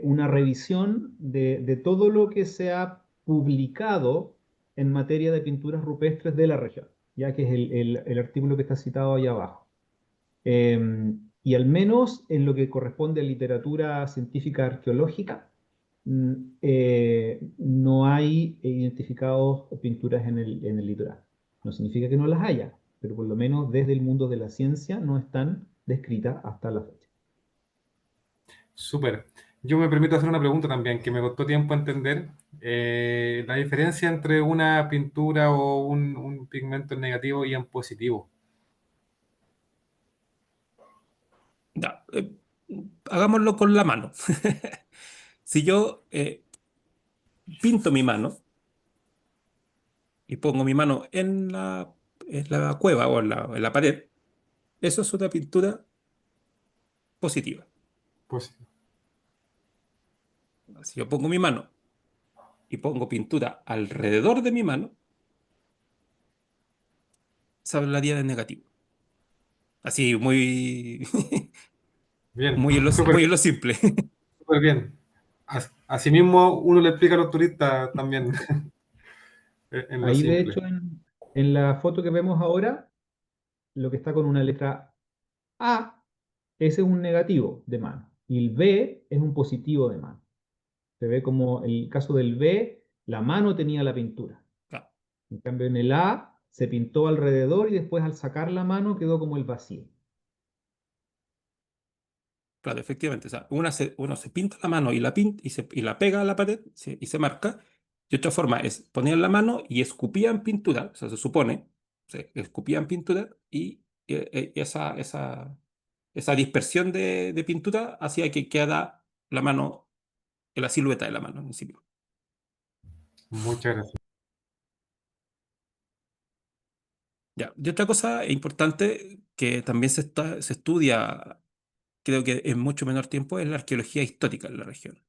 una revisión de todo lo que se ha publicado en materia de pinturas rupestres de la región, ya que es el artículo que está citado ahí abajo. Y al menos en lo que corresponde a literatura científica arqueológica, no hay identificados pinturas en el litoral. No significa que no las haya, pero por lo menos desde el mundo de la ciencia no están descritas hasta la fecha. súper. Yo me permito hacer una pregunta también que me costó tiempo entender. La diferencia entre una pintura o un pigmento en negativo y en positivo. Ya, hagámoslo con la mano. Si yo pinto mi mano y pongo mi mano en la cueva o en la pared, eso es una pintura positiva. Pues, Si yo pongo mi mano y pongo pintura alrededor de mi mano, se hablaría de negativo. Así, muy, bien, muy súper, muy en lo simple. súper bien. Asimismo, uno le explica a los turistas también en lo Ahí, de simple. hecho, en la foto que vemos ahora, lo que está con una letra A, ese es un negativo de mano. Y el B es un positivo de mano. Se ve como el caso del B, la mano tenía la pintura. Claro. En cambio, en el A se pintó alrededor y después al sacar la mano quedó como el vacío. Claro, efectivamente. O sea, uno se pinta la mano y la pega a la pared y se marca. Y otra forma es poner la mano y escupían pintura, o sea, se supone, se escupían pintura y esa dispersión de pintura hacía que quedara la mano, la silueta de la mano en sí mismo. Muchas gracias. Ya. Y otra cosa importante que también se estudia, creo que en mucho menor tiempo, es la arqueología histórica en la región.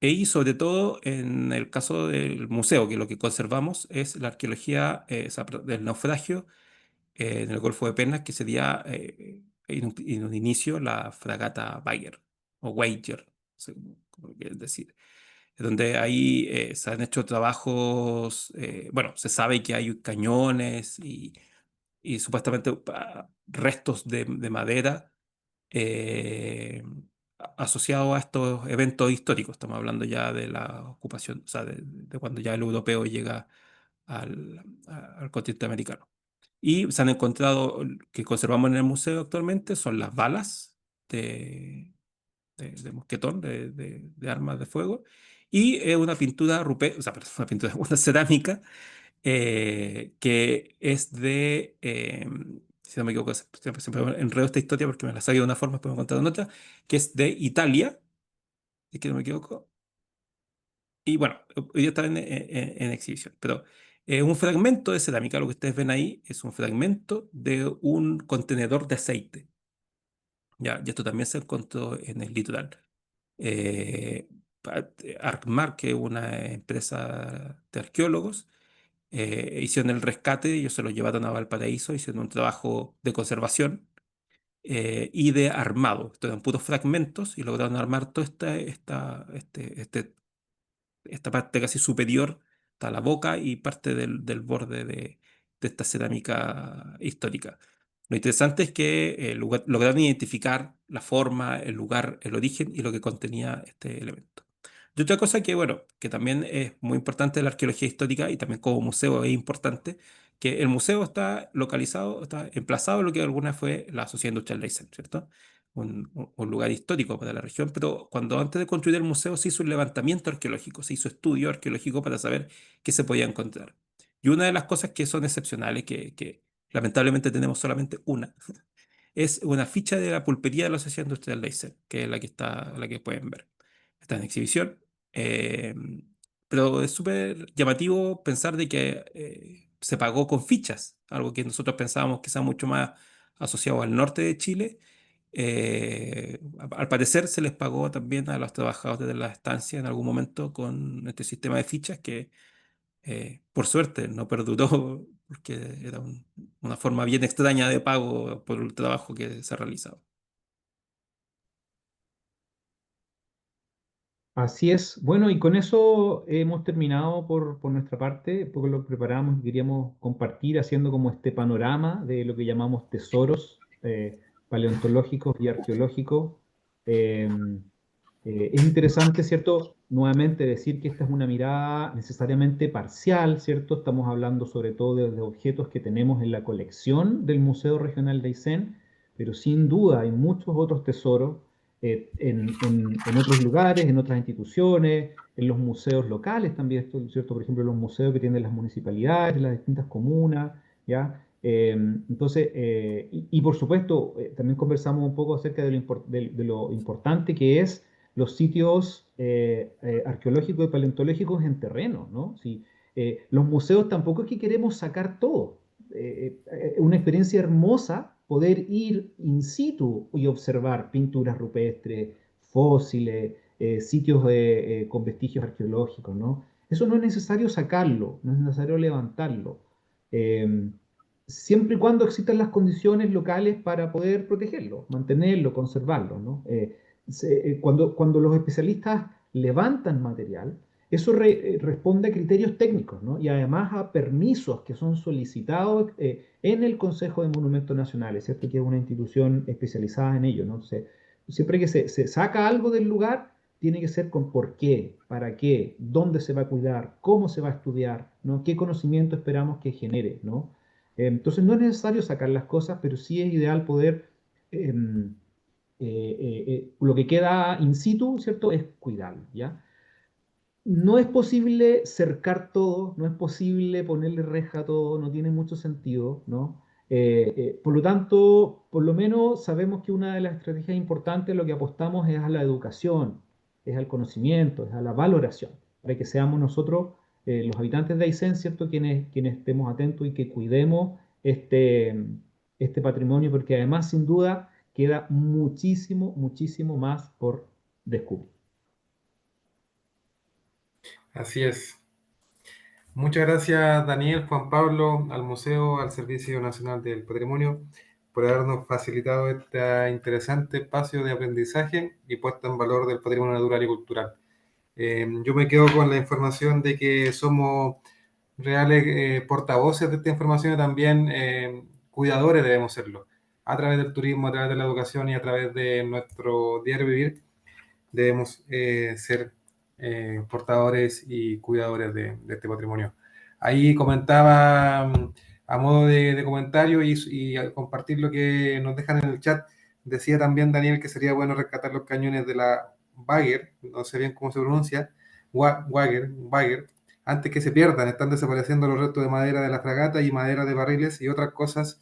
Y sobre todo en el caso del museo, que lo que conservamos es la arqueología del naufragio en el Golfo de Penas, que sería en un inicio la fragata Bayer o Wager, no sé cómo quieres decir, donde ahí se han hecho trabajos, bueno, se sabe que hay cañones y supuestamente restos de madera eh, asociado a estos eventos históricos. Estamos hablando ya de la ocupación, o sea, de cuando ya el europeo llega al continente americano. Y se han encontrado, que conservamos en el museo actualmente, son las balas de mosquetón, de armas de fuego, y una pintura rupestre, o sea, perdón, una pintura, una cerámica que es si no me equivoco, siempre me enredo esta historia porque me la sabía de una forma, después me contaron otra, que es de Italia, si es que no me equivoco, y bueno, hoy día está en exhibición, pero un fragmento de cerámica, lo que ustedes ven ahí, es un fragmento de un contenedor de aceite, ¿ya? Y esto también se encontró en el litoral. Arcmar, que es una empresa de arqueólogos, hicieron el rescate, ellos se lo llevaron a Valparaíso, hicieron un trabajo de conservación y de armado. Estos eran puros fragmentos y lograron armar toda esta parte casi superior, hasta la boca y parte del borde de esta cerámica histórica. Lo interesante es que lograron identificar la forma, el lugar, el origen y lo que contenía este elemento. Y otra cosa que, bueno, que también es muy importante de la arqueología histórica y también como museo es importante, que el museo está localizado, está emplazado en lo que alguna fue la Sociedad Industrial Thyssen, ¿cierto? Un lugar histórico para la región, pero cuando antes de construir el museo se hizo un levantamiento arqueológico, se hizo estudio arqueológico para saber qué se podía encontrar. Y una de las cosas que son excepcionales, que lamentablemente tenemos solamente una, es una ficha de la pulpería de la Sociedad Industrial Thyssen, que es la que pueden ver. Está en exhibición, eh, pero es súper llamativo pensar de que se pagó con fichas, algo que nosotros pensábamos quizá mucho más asociado al norte de Chile. Al parecer se les pagó también a los trabajadores de la estancia en algún momento con este sistema de fichas que por suerte no perduró porque era una forma bien extraña de pago por el trabajo que se realizaba. Así es. Bueno, y con eso hemos terminado por nuestra parte, porque lo preparamos y queríamos compartir haciendo como este panorama de lo que llamamos tesoros paleontológicos y arqueológicos. Eh, es interesante, ¿cierto? Nuevamente decir que esta es una mirada necesariamente parcial, ¿cierto? Estamos hablando sobre todo de objetos que tenemos en la colección del Museo Regional de Aysén, pero sin duda hay muchos otros tesoros en otros lugares, en otras instituciones, en los museos locales también, esto, ¿cierto? Por ejemplo, los museos que tienen las municipalidades, las distintas comunas, ¿ya? Y por supuesto, también conversamos un poco acerca de lo importante que es los sitios arqueológicos y paleontológicos en terreno, ¿no? Si, los museos tampoco es que queremos sacar todo. Una experiencia hermosa poder ir in situ y observar pinturas rupestres, fósiles, sitios con vestigios arqueológicos, ¿no? Eso no es necesario sacarlo, no es necesario levantarlo. Eh, Siempre y cuando existan las condiciones locales para poder protegerlo, mantenerlo, conservarlo, ¿no? Cuando los especialistas levantan material, eso responde a criterios técnicos, ¿no? Y además a permisos que son solicitados en el Consejo de Monumentos Nacionales, ¿cierto? Que es una institución especializada en ello, ¿no? Entonces, siempre que se saca algo del lugar, tiene que ser con por qué, para qué, dónde se va a cuidar, cómo se va a estudiar, ¿no? Qué conocimiento esperamos que genere, ¿no? Entonces no es necesario sacar las cosas, pero sí es ideal poder, em, lo que queda in situ, ¿cierto? Es cuidarlo, ¿ya? No es posible cercar todo, no es posible ponerle reja a todo, no tiene mucho sentido, ¿no? Por lo tanto, por lo menos sabemos que una de las estrategias importantes, lo que apostamos es a la educación, es al conocimiento, es a la valoración, para que seamos nosotros, los habitantes de Aysén, ¿cierto? Quienes estemos atentos y que cuidemos este patrimonio, porque además, sin duda, queda muchísimo, muchísimo más por descubrir. Así es. Muchas gracias, Daniel, Juan Pablo, al Museo, al Servicio Nacional del Patrimonio, por habernos facilitado este interesante espacio de aprendizaje y puesta en valor del patrimonio natural y cultural. Yo me quedo con la información de que somos reales portavoces de esta información y también cuidadores debemos serlo. A través del turismo, a través de la educación y a través de nuestro diario vivir, debemos ser portadores y cuidadores de este patrimonio. Ahí comentaba a modo de comentario y al compartir lo que nos dejan en el chat, decía también Daniel que sería bueno rescatar los cañones de la Bagger, no sé bien cómo se pronuncia, Bagger, antes que se pierdan, están desapareciendo los restos de madera de la fragata y madera de barriles y otras cosas,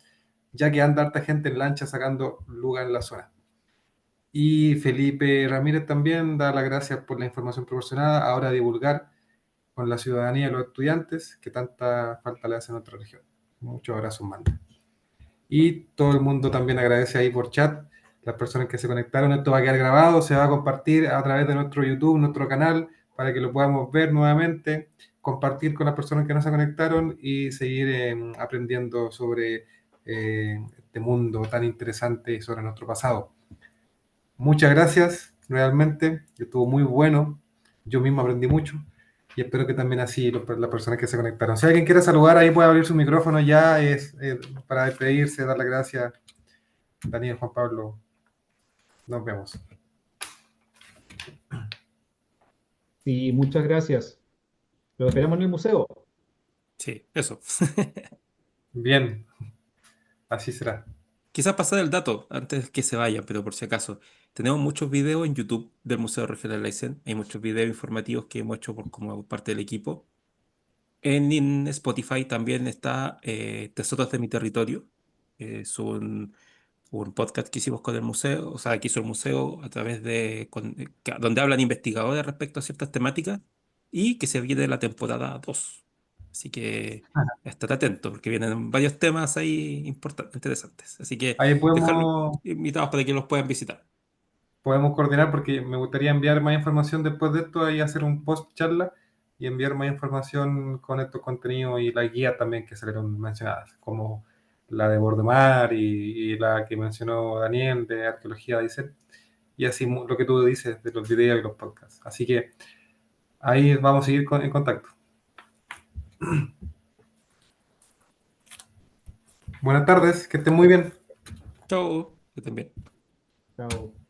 ya que anda harta gente en lancha sacando lugar en la zona. Y Felipe Ramírez también da las gracias por la información proporcionada, ahora divulgar con la ciudadanía y los estudiantes que tanta falta le hace a nuestra región. Muchos abrazos, manda. Y todo el mundo también agradece ahí por chat, las personas que se conectaron. Esto va a quedar grabado, se va a compartir a través de nuestro YouTube, nuestro canal, para que lo podamos ver nuevamente, compartir con las personas que no se conectaron y seguir aprendiendo sobre este mundo tan interesante y sobre nuestro pasado. Muchas gracias realmente, estuvo muy bueno, yo mismo aprendí mucho y espero que también así las personas que se conectaron. Si alguien quiere saludar, ahí puede abrir su micrófono ya, es para despedirse, dar las gracias. Daniel, Juan Pablo, nos vemos. Sí, muchas gracias. Lo esperamos en el museo. Sí, eso. Bien, así será. Quizás pasar el dato antes que se vayan, pero por si acaso. Tenemos muchos videos en YouTube del Museo Regional Aysén. Hay muchos videos informativos que hemos hecho como parte del equipo. En Spotify también está Tesoros de mi Territorio. Es un podcast que hicimos con el museo, o sea, que hizo el museo a través donde hablan investigadores respecto a ciertas temáticas y que se viene la temporada 2. Así que estate atento porque vienen varios temas ahí importantes, interesantes. Así que Ahí dejarlos podemos, invitados para que los puedan visitar. podemos coordinar porque me gustaría enviar más información después de esto, ahí hacer un post charla y enviar más información con estos contenidos y las guías también que salieron mencionadas, como la de Bordemar y la que mencionó Daniel de arqueología, dice, y así lo que tú dices de los videos y los podcasts. Así que ahí vamos a seguir en contacto. Buenas tardes, que estén muy bien. Chao, que estén bien. Chao.